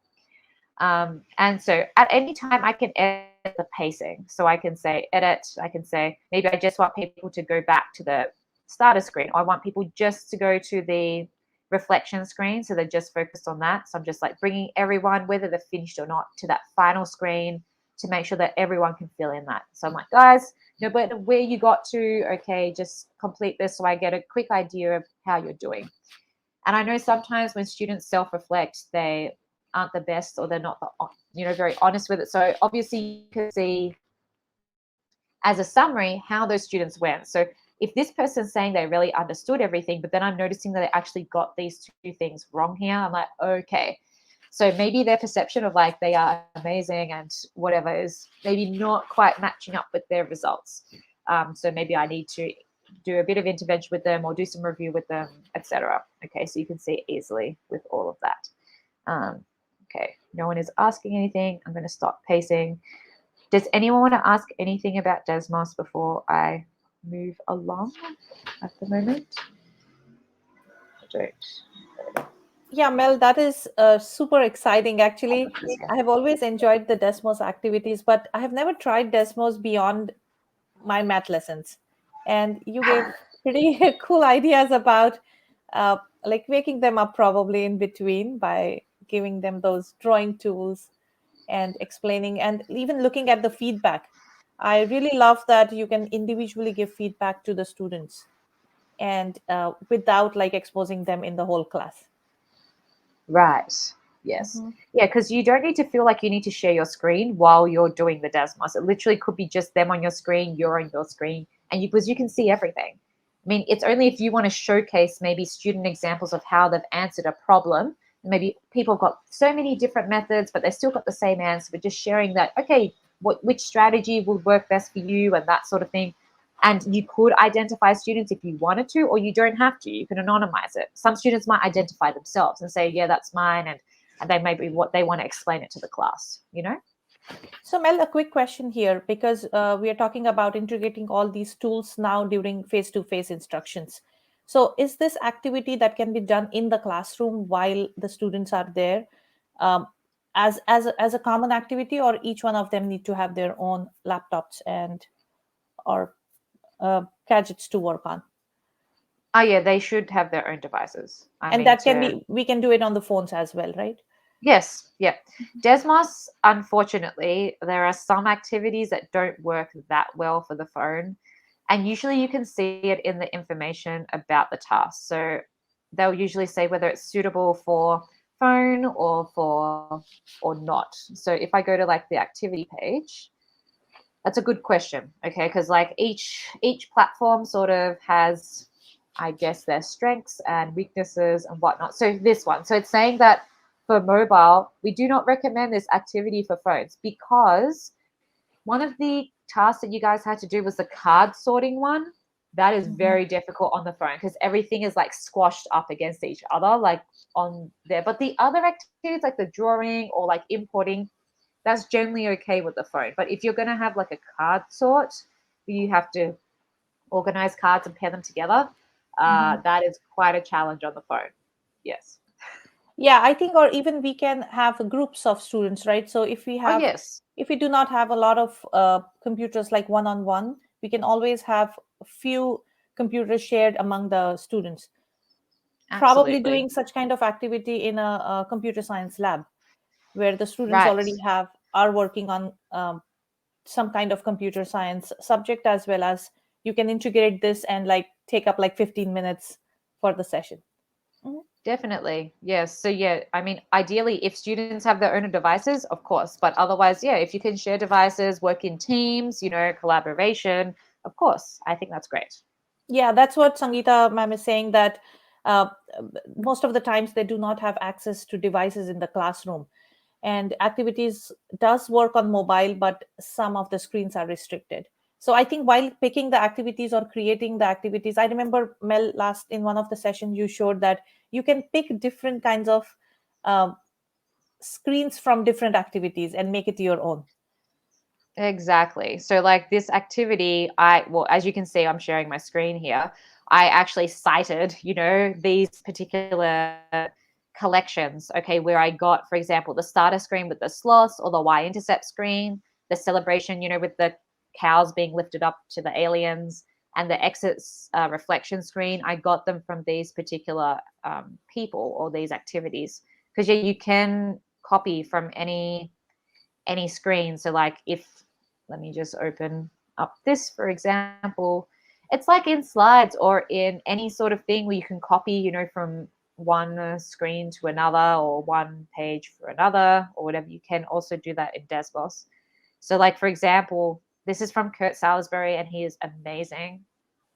Speaker 4: And so at any time I can edit the pacing. So I can say edit, I can say maybe I just want people to go back to the starter screen, or I want people just to go to the reflection screen, so they're just focused on that. So I'm just like bringing everyone, whether they're finished or not, to that final screen to make sure that everyone can fill in that. So I'm like, guys, but where you got to, okay, just complete this so I get a quick idea of how you're doing. And I know sometimes when students self-reflect, they aren't the best, or they're not very honest with it. So obviously you can see as a summary how those students went. So if this person's saying they really understood everything, but then I'm noticing that they actually got these 2 things wrong here, I'm like, okay. So maybe their perception of like they are amazing and whatever is maybe not quite matching up with their results. So maybe I need to do a bit of intervention with them, or do some review with them, etc. Okay, so you can see easily with all of that. Okay, no one is asking anything. I'm going to stop pacing. Does anyone want to ask anything about Desmos before I move along at the moment? I don't.
Speaker 1: Yeah, Mel, that is super exciting. Actually, I have always enjoyed the Desmos activities, but I have never tried Desmos beyond my math lessons. And you gave pretty cool ideas about like waking them up probably in between by giving them those drawing tools and explaining and even looking at the feedback. I really love that you can individually give feedback to the students and without like exposing them in the whole class.
Speaker 4: Right. Yes.
Speaker 1: Mm-hmm.
Speaker 4: Yeah, because you don't need to feel like you need to share your screen while you're doing the Desmos. It literally could be just them on your screen, you're on your screen, and because you can see everything. I mean, it's only if you want to showcase maybe student examples of how they've answered a problem. Maybe people have got so many different methods, but they still got the same answer. But just sharing that, okay, which strategy will work best for you, and that sort of thing. And you could identify students if you wanted to, or you don't have to. You can anonymize it. Some students might identify themselves and say, yeah, that's mine. And they may be what they want to explain it to the class,
Speaker 1: So, Mel, a quick question here, because we are talking about integrating all these tools now during face-to-face instructions. So, is this activity that can be done in the classroom while the students are there, um, as a common activity, or each one of them need to have their own laptops and or gadgets to work on?
Speaker 4: Oh, yeah, they should have their own devices.
Speaker 1: And that can be, we can do it on the phones as well, right?
Speaker 4: Yes, yeah. Desmos, unfortunately, there are some activities that don't work that well for the phone. And usually you can see it in the information about the task. So they'll usually say whether it's suitable for phone or not. So if I go to like the activity page, that's a good question. Okay, because like each platform sort of has, I guess, their strengths and weaknesses and whatnot. So this one, so it's saying that for mobile, we do not recommend this activity for phones, because one of the tasks that you guys had to do was the card sorting one. That is very difficult on the phone because everything is like squashed up against each other, like on there. But the other activities, like the drawing or like importing, that's generally okay with the phone. But if you're going to have like a card sort, you have to organize cards and pair them together. That is quite a challenge on the phone. Yes.
Speaker 1: Yeah, I think, or even we can have groups of students, right? So
Speaker 4: Oh, yes.
Speaker 1: if we do not have a lot of computers like one on one, we can always have a few computers shared among the students. Probably
Speaker 4: Absolutely.
Speaker 1: doing such kind of activity in a computer science lab where the students
Speaker 4: Right.
Speaker 1: already are working on some kind of computer science subject, as well as you can integrate this and like take up like 15 minutes for the session. Mhm.
Speaker 4: Definitely. Yes. So yeah, I mean, ideally if students have their own devices, of course, but otherwise, yeah, if you can share devices, work in teams, collaboration, of course, I think that's great.
Speaker 1: Yeah, that's what Sangeeta ma'am is saying, that uh, most of the times they do not have access to devices in the classroom, and activities does work on mobile, but some of the screens are restricted. So I think while picking the activities or creating the activities, I remember Mel, last in one of the sessions you showed that you can pick different kinds of um, screens from different activities and make it your own.
Speaker 4: Exactly. So like this activity, well, as you can see, I'm sharing my screen here. I actually cited, these particular collections, okay, where I got, for example, the starter screen with the sloths or the y-intercept screen, the celebration, with the cows being lifted up to the aliens, and the exits reflection screen. I got them from these particular people or these activities because yeah, you can copy from any screen. So like if let me just open up this, for example, it's like in slides or in any sort of thing where you can copy, from one screen to another or one page for another or whatever. You can also do that in Desmos. So like for example, this is from Kurt Salisbury and he is amazing.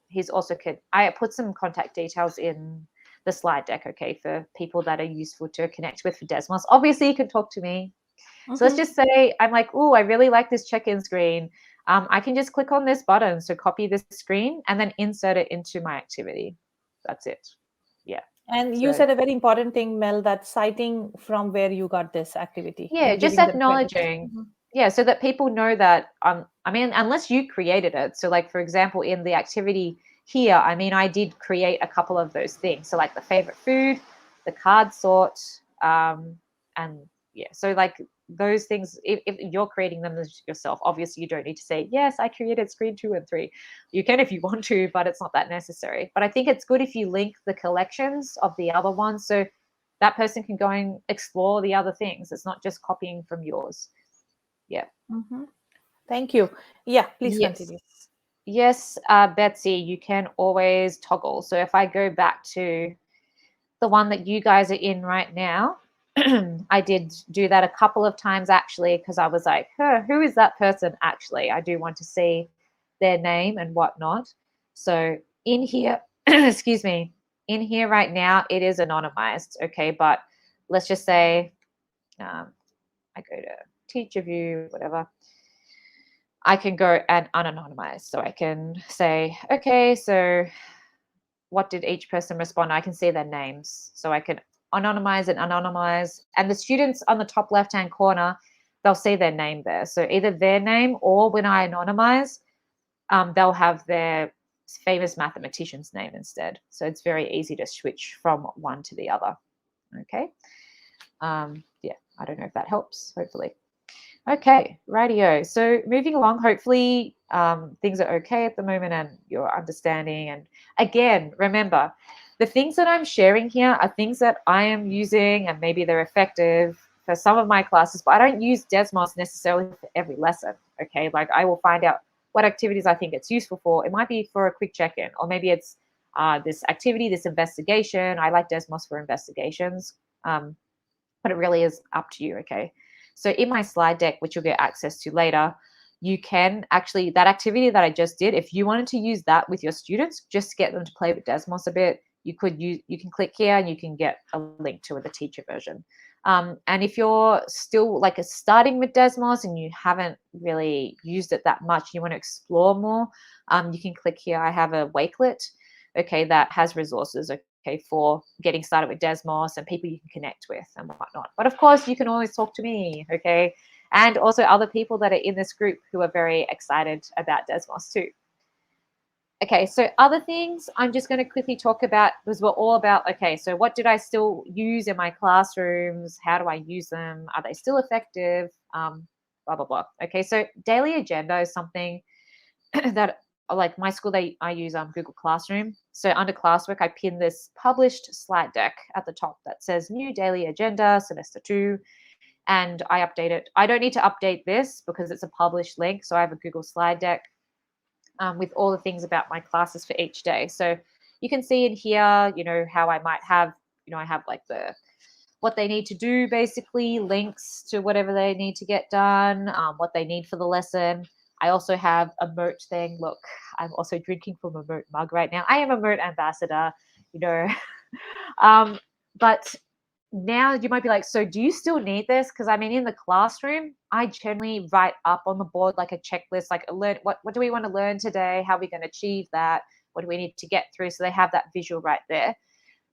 Speaker 4: He's also I put some contact details in the slide deck, okay, for people that are useful to connect with for Desmos. Obviously you can talk to me. So let's
Speaker 1: Mhm.
Speaker 4: just say I'm like, oh, I really like this check-in screen. I can just click on this button, so copy this screen and then insert it into my activity. That's it. Yeah.
Speaker 1: And you
Speaker 4: So
Speaker 1: said a very important thing, Mel, that citing from where you got this activity
Speaker 4: yeah,
Speaker 1: and
Speaker 4: just
Speaker 1: giving them credits.
Speaker 4: acknowledging.
Speaker 1: Mhm.
Speaker 4: Yeah, so that people know that I mean, unless you created it. So like for example, in the activity here, I mean, I did create a couple of those things. So like the favorite food, the card sort, and yeah, so like those things, if you're creating them yourself, obviously you don't need to say, yes, I created screen 2 and 3. You can if you want to, but it's not that necessary. But I think it's good if you link the collections of the other ones. So that person can go and explore the other things. It's not just copying from yours. Yeah.
Speaker 1: Mhm. Thank you. Yeah, please
Speaker 4: Yes.
Speaker 1: continue.
Speaker 4: Yes, Betsy, you can always toggle. So if I go back to the one that you guys are in right now, I did do that a couple of times actually because I was like, who is that person actually? I do want to see their name and whatnot. So in here, excuse me, in here right now, it is anonymized. Okay. But let's just say um, I go to teacher view, whatever. I can go and unanonymize. So I can say, okay, so what did each person respond? I can see their names. So I can anonymize and anonymize. And the students on the top left hand corner, they'll see their name there. So either their name or when I anonymize, they'll have their famous mathematician's name instead. So it's very easy to switch from one to the other. Okay. Yeah, I don't know if that helps, hopefully. Okay, radio. So moving along, hopefully things are okay at the moment and you're understanding. And again, remember, the things that I'm sharing here are things that I am using and maybe they're effective for some of my classes, but I don't use Desmos necessarily for every lesson. Okay, like I will find out what activities I think it's useful for. It might be for a quick check-in, or maybe it's this activity, this investigation. I like Desmos for investigations. But it really is up to you. Okay. So in my slide deck, which you'll get access to later, you can actually, that activity that I just did, if you wanted to use that with your students, just to get them to play with Desmos a bit, you can click here and you can get a link to the teacher version. And if you're still like starting with Desmos and you haven't really used it that much, you want to explore more, you can click here. I have a Wakelet, okay, that has resources, okay, for getting started with Desmos and people you can connect with and whatnot. But of course, you can always talk to me, okay, and also other people that are in this group who are very excited about Desmos too. Okay, so other things I'm just going to quickly talk about, because we're all about, okay, so what did I still use in my classrooms? How do I use them? Are they still effective? Blah, blah, blah. Okay, so daily agenda is something that, like my school, I use Google Classroom. So under classwork, I pin this published slide deck at the top that says new daily agenda, semester 2, and I update it. I don't need to update this because it's a published link. So I have a Google slide deck with all the things about my classes for each day. So you can see in here, how I might have, I have like what they need to do, basically links to whatever they need to get done, what they need for the lesson. I also have a Moat thing. Look, I'm also drinking from a Moat mug right now. I am a Moat ambassador, you know. But now you might be like, so do you still need this? Because I mean, in the classroom, I generally write up on the board like a checklist, like alert, what do we want to learn today? How are we going to achieve that? What do we need to get through? So they have that visual right there.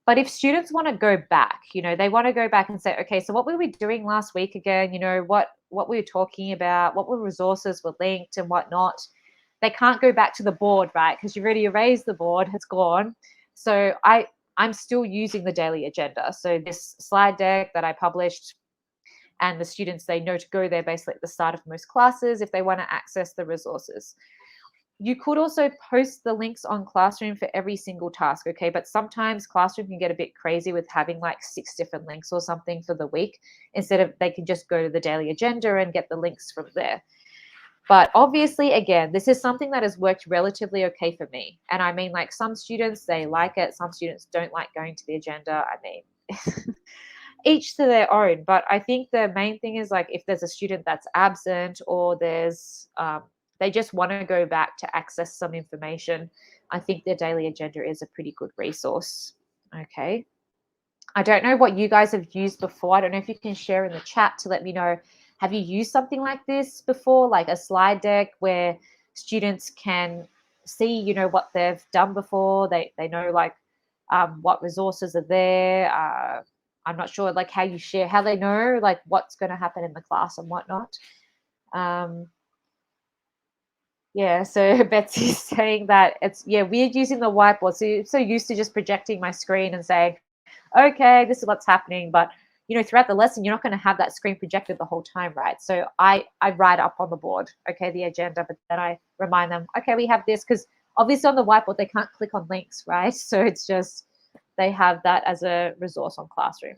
Speaker 4: But if students want to go back, they want to go back and say, okay, so what were we doing last week again? What we were talking about, what were resources were linked and whatnot. They can't go back to the board, right? Because you've already erased the board, it's gone. So I'm still using the daily agenda. So this slide deck that I published, and the students, they know to go there basically at the start of most classes if they want to access the resources. You could also post the links on Classroom for every single task, okay? But sometimes Classroom can get a bit crazy with having like 6 different links or something for the week, instead of they can just go to the daily agenda and get the links from there. But obviously, again, this is something that has worked relatively okay for me. And I mean, like some students, they like it. Some students don't like going to the agenda. I mean, each to their own. But I think the main thing is like if there's a student that's absent or there's they just want to go back to access some information, I think their daily agenda is a pretty good resource. Okay. I don't know what you guys have used before. I don't know if you can share in the chat to let me know. Have you used something like this before, like a slide deck where students can see, what they've done before? They know like what resources are there. I'm not sure like how you share, how they know like what's going to happen in the class and whatnot. Yeah, so Betsy's saying that it's weird using the whiteboard. So you're so used to just projecting my screen and saying, okay, this is what's happening. But throughout the lesson, you're not going to have that screen projected the whole time, right? So I write up on the board, okay, the agenda, but then I remind them, okay, we have this, because obviously on the whiteboard they can't click on links, right? So it's just they have that as a resource on Classroom.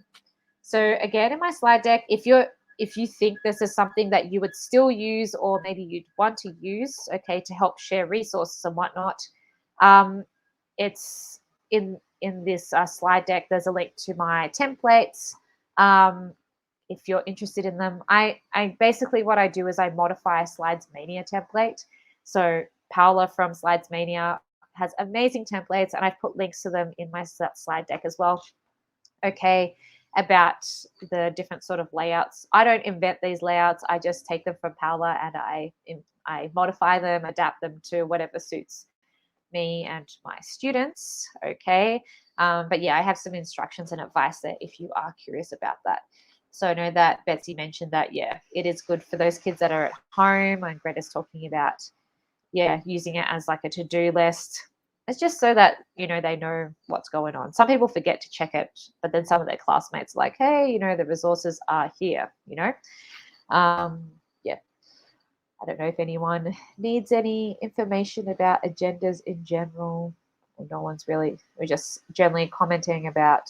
Speaker 4: So again, in my slide deck, if you think this is something that you would still use or maybe you'd want to use, okay, to help share resources and whatnot, it's in this slide deck. There's a link to my templates. If you're interested in them, I basically what I do is I modify a Slides Mania template. So Paola from Slides Mania has amazing templates, and I've put links to them in my slide deck as well. Okay, about the different sort of layouts. I don't invent these layouts. I just take them from Paola and I modify them, adapt them to whatever suits me and my students. Okay, but yeah, I have some instructions and advice there if you are curious about that. So I know that Betsy mentioned that, it is good for those kids that are at home, and Greta's talking about, using it as like a to-do list. It's just so that, they know what's going on. Some people forget to check it, but then some of their classmates are like, hey, the resources are here, I don't know if anyone needs any information about agendas in general. No one's really, we're just generally commenting about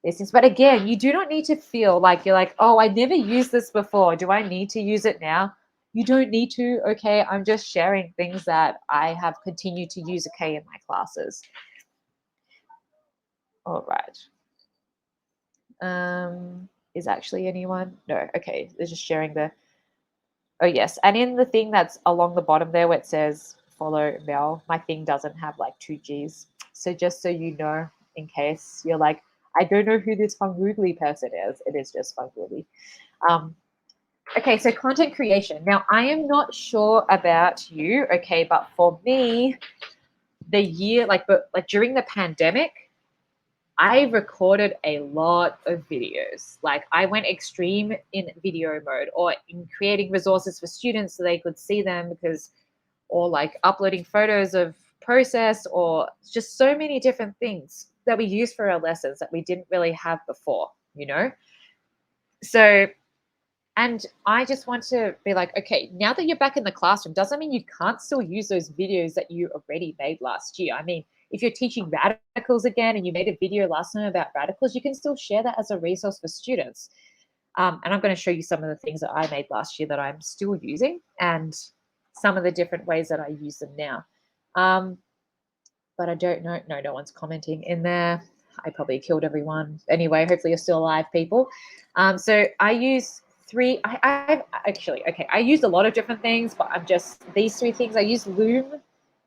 Speaker 4: these things. But again, you do not need to feel like you're like, oh, I never used this before. Do I need to use it now? You don't need to. Okay, I'm just sharing things that I have continued to use, okay, in my classes. All right. Is actually anyone? No, okay, they're just sharing the, oh yes, and in the thing that's along the bottom there where it says follow Mel, my thing doesn't have like 2 G's. So just so you know, in case you're like, I don't know who this Fungugly person is, it is just Fungugly. Okay, so content creation. Now, I am not sure about you, okay, but for me, the year, but during the pandemic, I recorded a lot of videos. Like I went extreme in video mode, or in creating resources for students so they could see them, or like uploading photos of process, or just so many different things that we use for our lessons that we didn't really have before, So, and I just want to be like, okay, now that you're back in the classroom, doesn't mean you can't still use those videos that you already made last year. I mean, if you're teaching radicals again and you made a video last time about radicals, you can still share that as a resource for students. And I'm going to show you some of the things that I made last year that I'm still using and some of the different ways that I use them now. But I don't know. No one's commenting in there. I probably killed everyone. Anyway, hopefully you're still alive, people. So I use I've actually, okay, I used a lot of different things, but I'm just these 3 things. I use Loom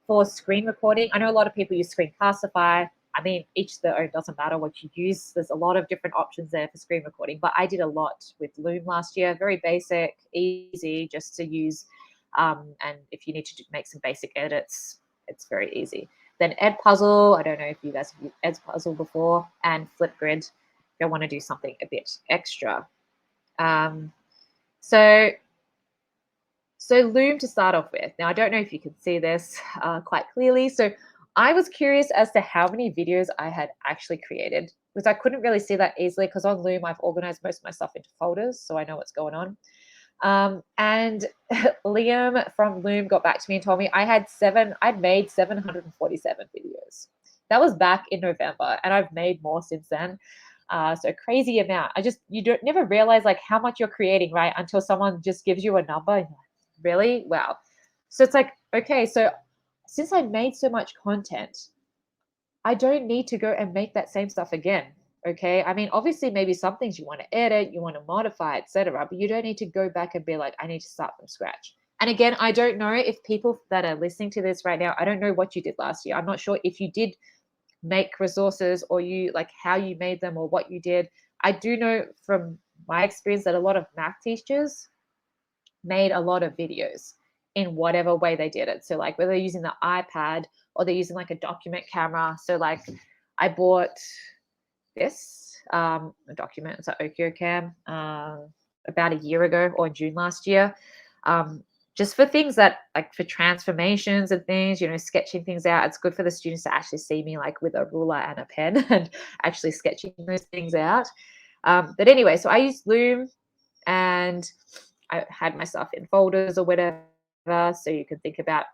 Speaker 4: for screen recording. I know a lot of people use Screencastify. I mean, each their own, doesn't matter what you use. There's a lot of different options there for screen recording, but I did a lot with Loom last year. Very basic, easy, just to use. And if you need to make some basic edits, it's very easy. Then Edpuzzle, I don't know if you guys have used Edpuzzle before, and Flipgrid if you want to do something a bit extra. So Loom to start off with. Now, I don't know if you can see this quite clearly. So I was curious as to how many videos I had actually created, because I couldn't really see that easily, because on Loom, I've organized most of my stuff into folders, so I know what's going on. And Liam from Loom got back to me and told me I'd made 747 videos. That was back in November, and I've made more since then. So crazy amount. You don't never realize like how much you're creating, right? Until someone just gives you a number. And you're like, really? Wow. So it's like, okay, so since I made so much content, I don't need to go and make that same stuff again. Okay. I mean, obviously, maybe some things you want to edit, you want to modify, etc., but you don't need to go back and be like, I need to start from scratch. And again, I don't know if people that are listening to this right now, I don't know what you did last year. I'm not sure if you did make resources or you like how you made them or what you did. I do know from my experience that a lot of math teachers made a lot of videos in whatever way they did it. So like whether they're using the iPad or they're using like a document camera. So like I bought this a document, it's an OkioCam about a year ago or in June last year. Just for things that like for transformations and things, sketching things out. It's good for the students to actually see me like with a ruler and a pen and actually sketching those things out. But anyway, so I used Loom and I had my stuff in folders or whatever. So you can think about,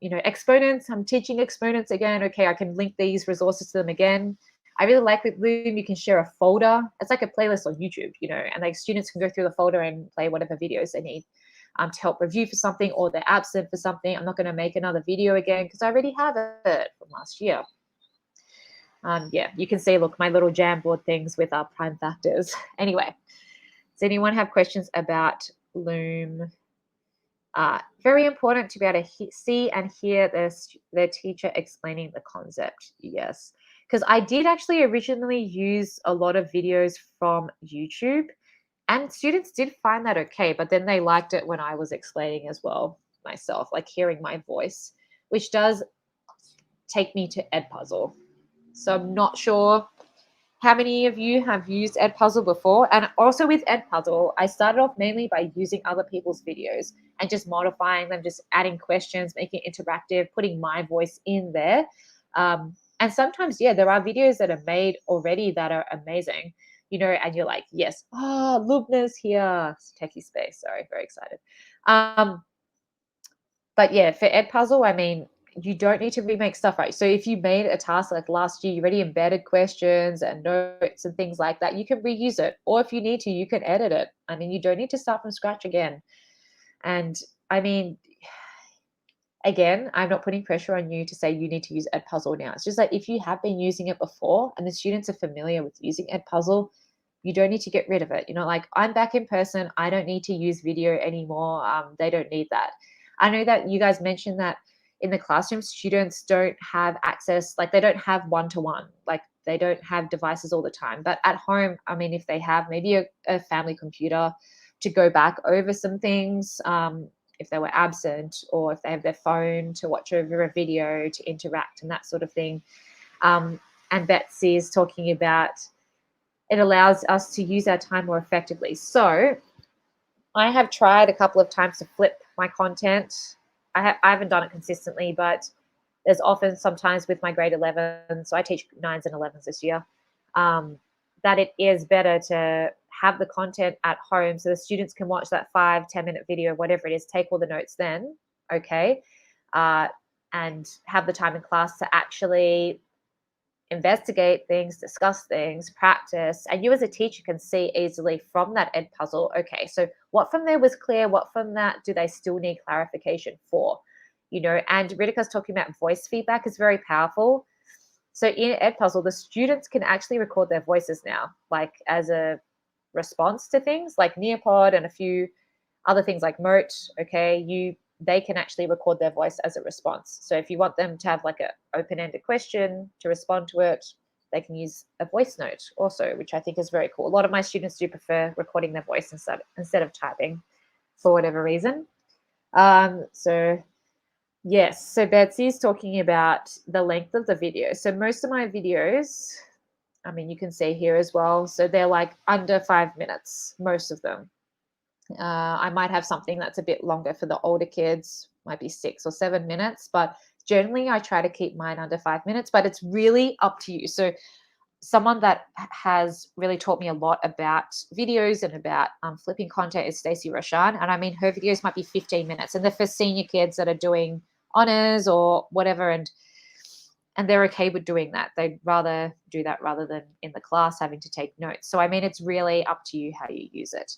Speaker 4: exponents, I'm teaching exponents again. Okay, I can link these resources to them again. I really like with Loom, you can share a folder. It's like a playlist on YouTube, and like students can go through the folder and play whatever videos they need to help review for something, or they're absent for something. I'm not going to make another video again because I already have it from last year. You can see, look, my little Jamboard things with our prime factors. Anyway, does anyone have questions about Loom? Very important to be able to see and hear their teacher explaining the concept. Yes, because I did actually originally use a lot of videos from YouTube, and students did find that okay, but then they liked it when I was explaining as well myself, like hearing my voice, which does take me to Edpuzzle. So I'm not sure how many of you have used Edpuzzle before. And also with Edpuzzle, I started off mainly by using other people's videos and just modifying them, just adding questions, making it interactive, putting my voice in there. And sometimes, there are videos that are made already that are amazing, and you're like, yes, Lubna's here. It's techie space. Sorry, very excited. But yeah, for Edpuzzle, I mean, you don't need to remake stuff, right? So if you made a task like last year, you already embedded questions and notes and things like that, you can reuse it. Or if you need to, you can edit it. I mean, you don't need to start from scratch again. And I mean, again, I'm not putting pressure on you to say you need to use Edpuzzle now. It's just like if you have been using it before and the students are familiar with using Edpuzzle, you don't need to get rid of it. Like, I'm back in person. I don't need to use video anymore. They don't need that. I know that you guys mentioned that in the classroom, students don't have access, like they don't have one-to-one, like they don't have devices all the time. But at home, I mean, if they have maybe a family computer to go back over some things, if they were absent, or if they have their phone to watch over a video, to interact and that sort of thing. And Betsy is talking about it allows us to use our time more effectively. So I have tried a couple of times to flip my content. I haven't done it consistently, but there's often sometimes with my grade 11, so I teach 9s and 11s this year, that it is better to have the content at home so the students can watch that 5-10 minute video, whatever it is, take all the notes then, okay, and have the time in class to actually investigate things, discuss things, practice, and you as a teacher can see easily from that ed puzzle, okay, so what from there was clear, what from that do they still need clarification for, and Ritika's talking about voice feedback is very powerful. So in ed puzzle, the students can actually record their voices now, like as a response to things like Nearpod and a few other things like Moat, okay, they can actually record their voice as a response. So if you want them to have like an open-ended question to respond to it, they can use a voice note also, which I think is very cool. A lot of my students do prefer recording their voice instead of typing for whatever reason. So yes, so Betsy's talking about the length of the video. So most of my videos, I mean, you can see here as well. So they're like under 5 minutes, most of them. I might have something that's a bit longer for the older kids, might be 6 or 7 minutes, but generally I try to keep mine under 5 minutes, but it's really up to you. So someone that has really taught me a lot about videos and about flipping content is Stacey Roshan. And I mean, her videos might be 15 minutes and they're for senior kids that are doing honors or whatever. And they're okay with doing that. They'd rather do that rather than in the class having to take notes. So, I mean, it's really up to you how you use it.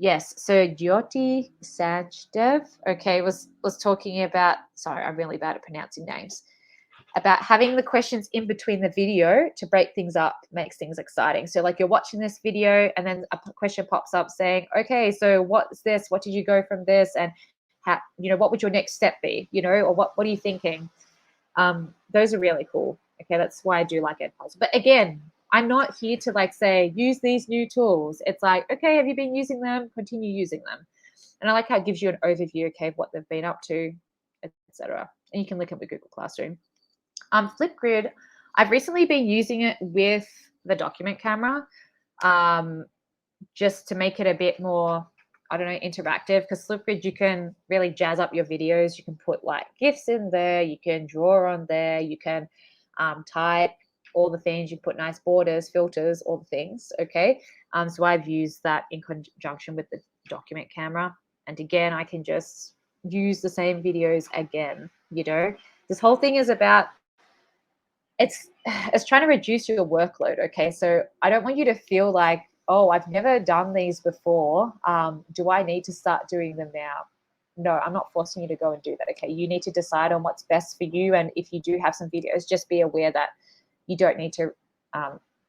Speaker 4: Yes, so Jyoti Sanjdev, okay, was talking about, sorry, I'm really bad at pronouncing names, about having the questions in between the video to break things up makes things exciting. So like you're watching this video and then a question pops up saying, okay, so what's this? What did you go from this? And how, what would your next step be? Or what are you thinking? Those are really cool. Okay, that's why I do like Edpuzzle. But again, I'm not here to like say, use these new tools. It's like, okay, have you been using them? Continue using them. And I like how it gives you an overview, okay, of what they've been up to, etc. And you can link it with Google Classroom. Flipgrid, I've recently been using it with the document camera, just to make it a bit more, I don't know, interactive, because Flipgrid, you can really jazz up your videos. You can put like GIFs in there, you can draw on there, you can type all the things, you put nice borders, filters, all the things, okay? So I've used that in conjunction with the document camera. And again, I can just use the same videos again, This whole thing is about, it's trying to reduce your workload, okay? So I don't want you to feel like, oh, I've never done these before. Do I need to start doing them now? No, I'm not forcing you to go and do that, okay? You need to decide on what's best for you. And if you do have some videos, just be aware that you don't need to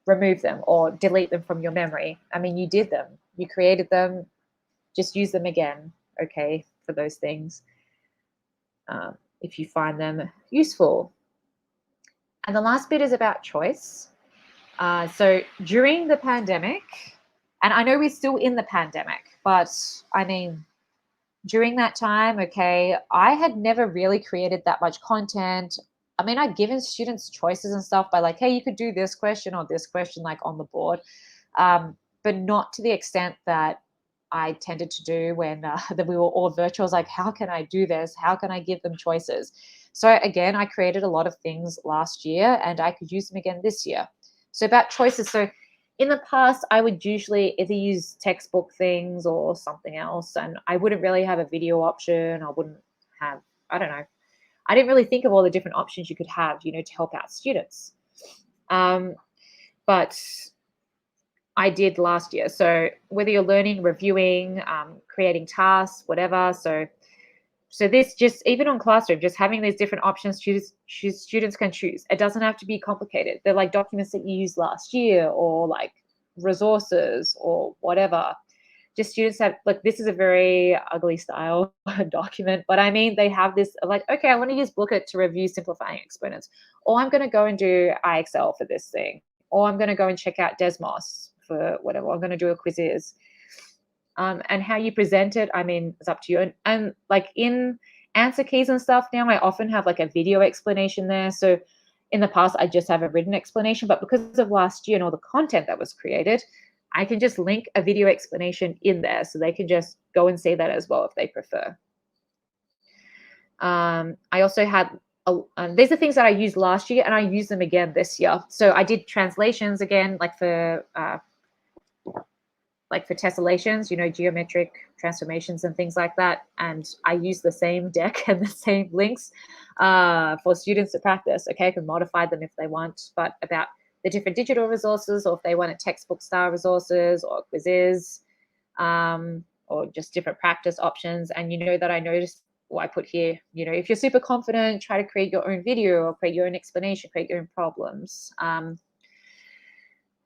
Speaker 4: remove them or delete them from your memory. I mean, you did them. You created them. Just use them again, okay, for those things, if you find them useful. And the last bit is about choice. So during the pandemic, and I know we're still in the pandemic, but I mean, during that time, okay, I had never really created that much content. I mean, I'd given students choices and stuff by like, hey, you could do this question or this question like on the board, but not to the extent that I tended to do when that we were all virtual. I was like, how can I do this? How can I give them choices? So again, I created a lot of things last year and I could use them again this year. So about choices. So in the past, I would usually either use textbook things or something else, and I wouldn't really have a video option. I wouldn't have, I don't know. I didn't really think of all the different options you could have, to help out students. But I did last year. So whether you're learning, reviewing, creating tasks, whatever. So this just, even on Classroom, just having these different options students can choose. It doesn't have to be complicated. They're like documents that you used last year or like resources or whatever. Just students have, like, this is a very ugly style document, but I mean, they have this like, okay, I want to use Bookit to review simplifying exponents, or I'm going to go and do IXL for this thing, or I'm going to go and check out Desmos for whatever. I'm going to do a quizzes. And how you present it, I mean, it's up to you. And like in answer keys and stuff now, I often have like a video explanation there. So in the past, I just have a written explanation, but because of last year and all the content that was created, I can just link a video explanation in there so they can just go and see that as well if they prefer. I also had these are things that I used last year and I use them again this year. So I did translations again, like for tessellations, geometric transformations and things like that. And I use the same deck and the same links for students to practice. Okay, I can modify them if they want, but about the different digital resources, or if they want a textbook style resources or quizzes, or just different practice options. And that I noticed what I put here, if you're super confident, try to create your own video or create your own explanation, create your own problems.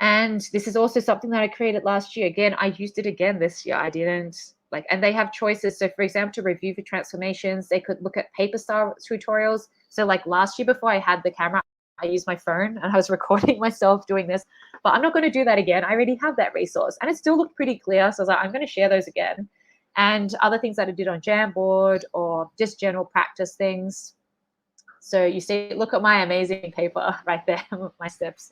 Speaker 4: And this is also something that I created last year. Again, I used it again this year. I didn't and they have choices. So for example, to review for transformations, they could look at paper style tutorials. So like last year before I had the camera, I used my phone and I was recording myself doing this, but I'm not going to do that again. I already have that resource and it still looked pretty clear. So I was like, I'm going to share those again. And other things that I did on Jamboard or just general practice things. So you see, look at my amazing paper right there, my steps.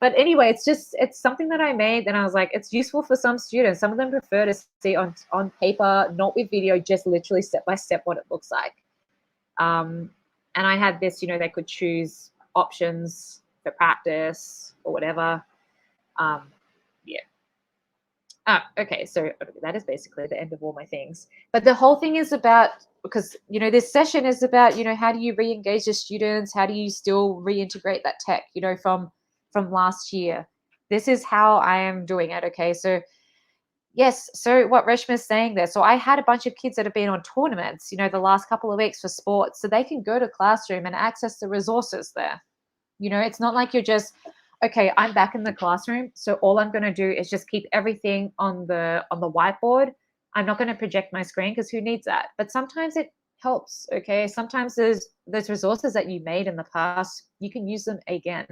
Speaker 4: But anyway, it's something that I made. And I was like, it's useful for some students. Some of them prefer to see on paper, not with video, just literally step by step what it looks like. And I had this, they could choose options for practice or whatever. Yeah. Okay, so that is basically the end of all my things. But the whole thing is about, because, this session is about, how do you re-engage the students? How do you still reintegrate that tech, from last year? This is how I am doing it, okay? So, yes, so what Reshma is saying there. So I had a bunch of kids that have been on tournaments, the last couple of weeks for sports, so they can go to Classroom and access the resources there. It's not like you're just, okay, I'm back in the classroom, so all I'm going to do is just keep everything on the whiteboard. I'm not going to project my screen because who needs that? But sometimes it helps, okay? Sometimes those resources that you made in the past, you can use them again.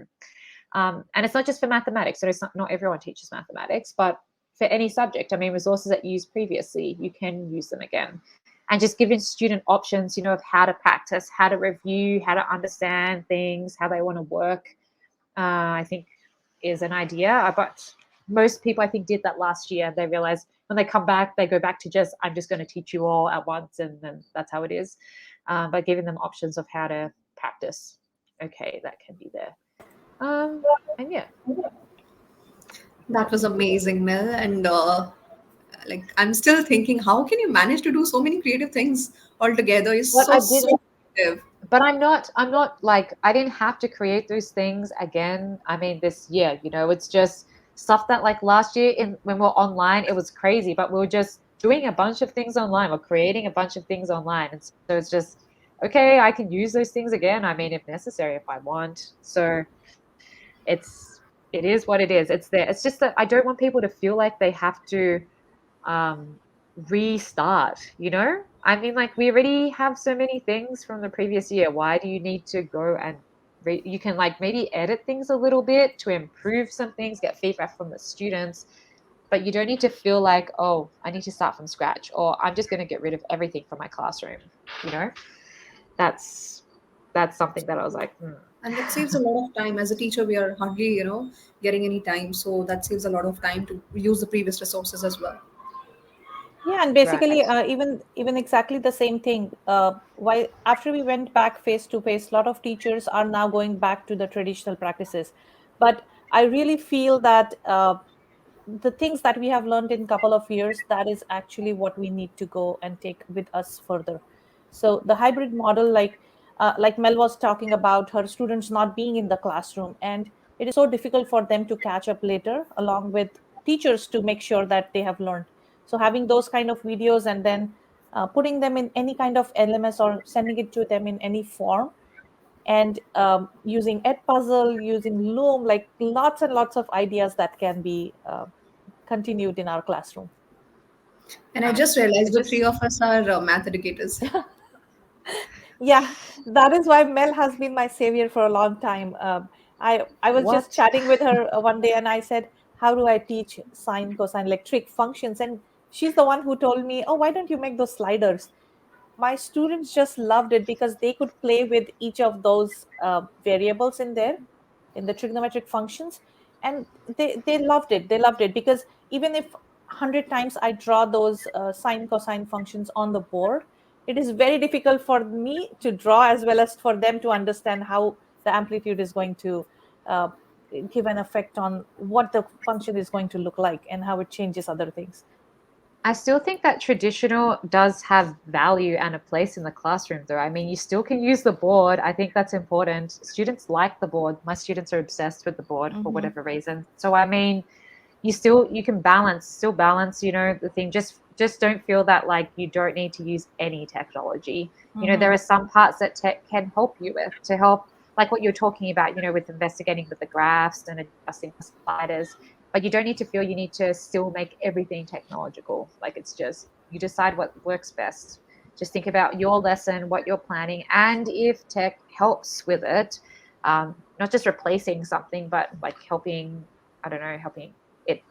Speaker 4: And it's not just for mathematics. So it's not everyone teaches mathematics, but for any subject, resources that you used previously, you can use them again. And just giving student options, of how to practice, how to review, how to understand things, how they want to work, I think is an idea. But most people, I think, did that last year. They realized when they come back, they go back to just, I'm just going to teach you all at once, and then that's how it is. By giving them options of how to practice. Okay, that can be there. And yeah.
Speaker 3: That was amazing, Mel. And I'm still thinking, how can you manage to do so many creative things all together? You're
Speaker 4: What I did,
Speaker 3: so creative.
Speaker 4: but I'm not like, I didn't have to create those things again. This year, it's just stuff that like last year when we were online, it was crazy, but we were just doing a bunch of things online. We're creating a bunch of things online. And so it's just, okay, I can use those things again. If necessary, if I want. So it is what it is. It's there. It's just that I don't want people to feel like they have to restart, like we already have so many things from the previous year. Why do you need to go and you can like maybe edit things a little bit to improve some things, get feedback from the students, but you don't need to feel like, oh, I need to start from scratch, or I'm just going to get rid of everything from my classroom. That's something that I was like,
Speaker 3: And that saves a lot of time. As a teacher, we are hardly, getting any time. So that saves a lot of time to use the previous resources as well.
Speaker 1: Yeah, and basically,
Speaker 4: right.
Speaker 1: even exactly the same thing. Why after we went back face to face, a lot of teachers are now going back to the traditional practices. But I really feel that the things that we have learned in a couple of years, that is actually what we need to go and take with us further. So the hybrid model, like Mel was talking about, her students not being in the classroom, and it is so difficult for them to catch up later, along with teachers to make sure that they have learned. So having those kind of videos and then putting them in any kind of LMS or sending it to them in any form, and using Edpuzzle, using Loom, like lots and lots of ideas that can be continued in our classroom.
Speaker 3: And I just realized
Speaker 4: It
Speaker 3: the three
Speaker 4: just
Speaker 3: of us are math educators.
Speaker 1: Yeah, that is why Mel has been my savior for a long time. I was just
Speaker 4: what
Speaker 1: chatting with her one day, and I said, "How do I teach sine, cosine, like trig functions?" And she's the one who told me, "Oh, why don't you make those sliders?" My students just loved it because they could play with each of those variables in there, in the trigonometric functions, and they loved it. They loved it because, even if 100 times I draw those sine cosine functions on the board, it is very difficult for me to draw as well as for them to understand how the amplitude is going to uh, give an effect on what the function is going to look like and how it changes other things.
Speaker 4: I still think that traditional does have value and a place in the classroom, though. I mean, you still can use the board. I think that's important. Students like the board. My students are obsessed with the board for
Speaker 1: Mm-hmm.
Speaker 4: whatever reason. So, I mean, you can still balance, the thing. Just don't feel that like you don't need to use any technology. There
Speaker 1: Mm-hmm.
Speaker 4: are some parts that tech can help you with to help, like what you're talking about, with investigating with the graphs and adjusting the sliders. But you don't need to feel you need to still make everything technological. Like, it's just you decide what works best. Just think about your lesson, what you're planning, and if tech helps with it, not just replacing something, but like helping, I don't know, helping it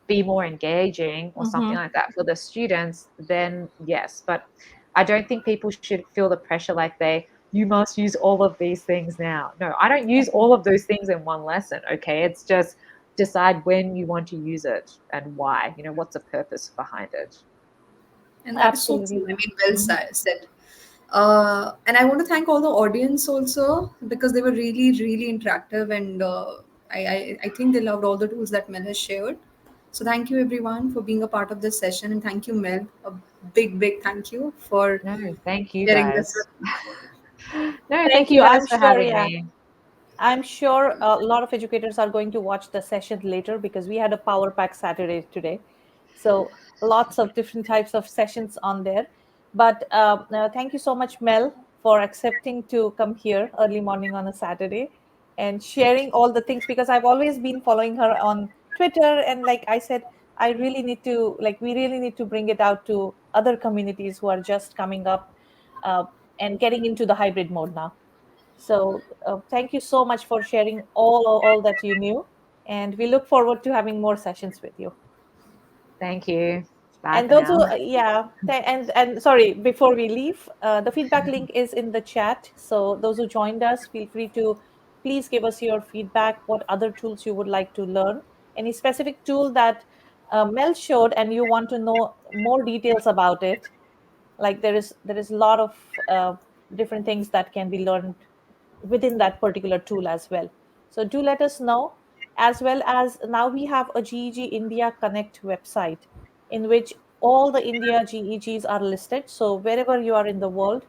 Speaker 4: be more engaging or something
Speaker 1: Mm-hmm.
Speaker 4: like that for the students, then yes. But I don't think people should feel the pressure like you must use all of these things now. No, I don't use all of those things in one lesson. Okay. It's just decide when you want to use it and why, what's the purpose behind it.
Speaker 3: And that is so
Speaker 1: Absolutely.
Speaker 3: true. I mean, well
Speaker 1: Mm-hmm.
Speaker 3: said. And I want to thank all the audience also because they were really, really interactive, and I think they loved all the tools that Mel has shared. So thank you everyone for being a part of this session, and thank you, Mel. A big, big thank you for
Speaker 4: No, thank you
Speaker 3: sharing this
Speaker 4: guys.
Speaker 3: with
Speaker 4: No, thank
Speaker 1: Thank
Speaker 4: you
Speaker 1: you.
Speaker 4: guys
Speaker 1: I'm
Speaker 4: for
Speaker 1: sure,
Speaker 4: having
Speaker 1: yeah.
Speaker 4: me.
Speaker 1: I'm sure a lot of educators are going to watch the session later because we had a Power Pack Saturday today. So lots of different types of sessions on there. But thank you so much, Mel, for accepting to come here early morning on a Saturday and sharing all the things because I've always been following her on Twitter. And like I said, I really need to, like, we really need to bring it out to other communities who are just coming up uh, and getting into the hybrid mode now. So thank you so much for sharing all that you knew, and we look forward to having more sessions with you.
Speaker 4: Thank you. Bye
Speaker 1: And
Speaker 4: for
Speaker 1: those who,
Speaker 4: now.
Speaker 1: yeah, and sorry, before we leave, the feedback link is in the chat. So those who joined us, feel free to please give us your feedback. What other tools you would like to learn? Any specific tool that Mel showed, and you want to know more details about it? Like there is a lot of different things that can be learned within that particular tool as well. So do let us know. As well as now we have a GEG India Connect website in which all the India GEGs are listed. So wherever you are in the world,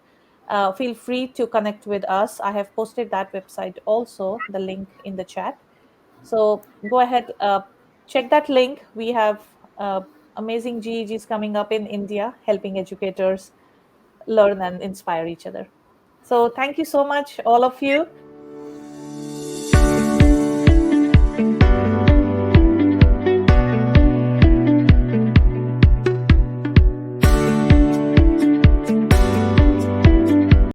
Speaker 1: feel free to connect with us. I have posted that website also, the link in the chat. So go ahead, check that link. We have amazing GEGs coming up in India, helping educators learn and inspire each other. So thank you so much, all of you.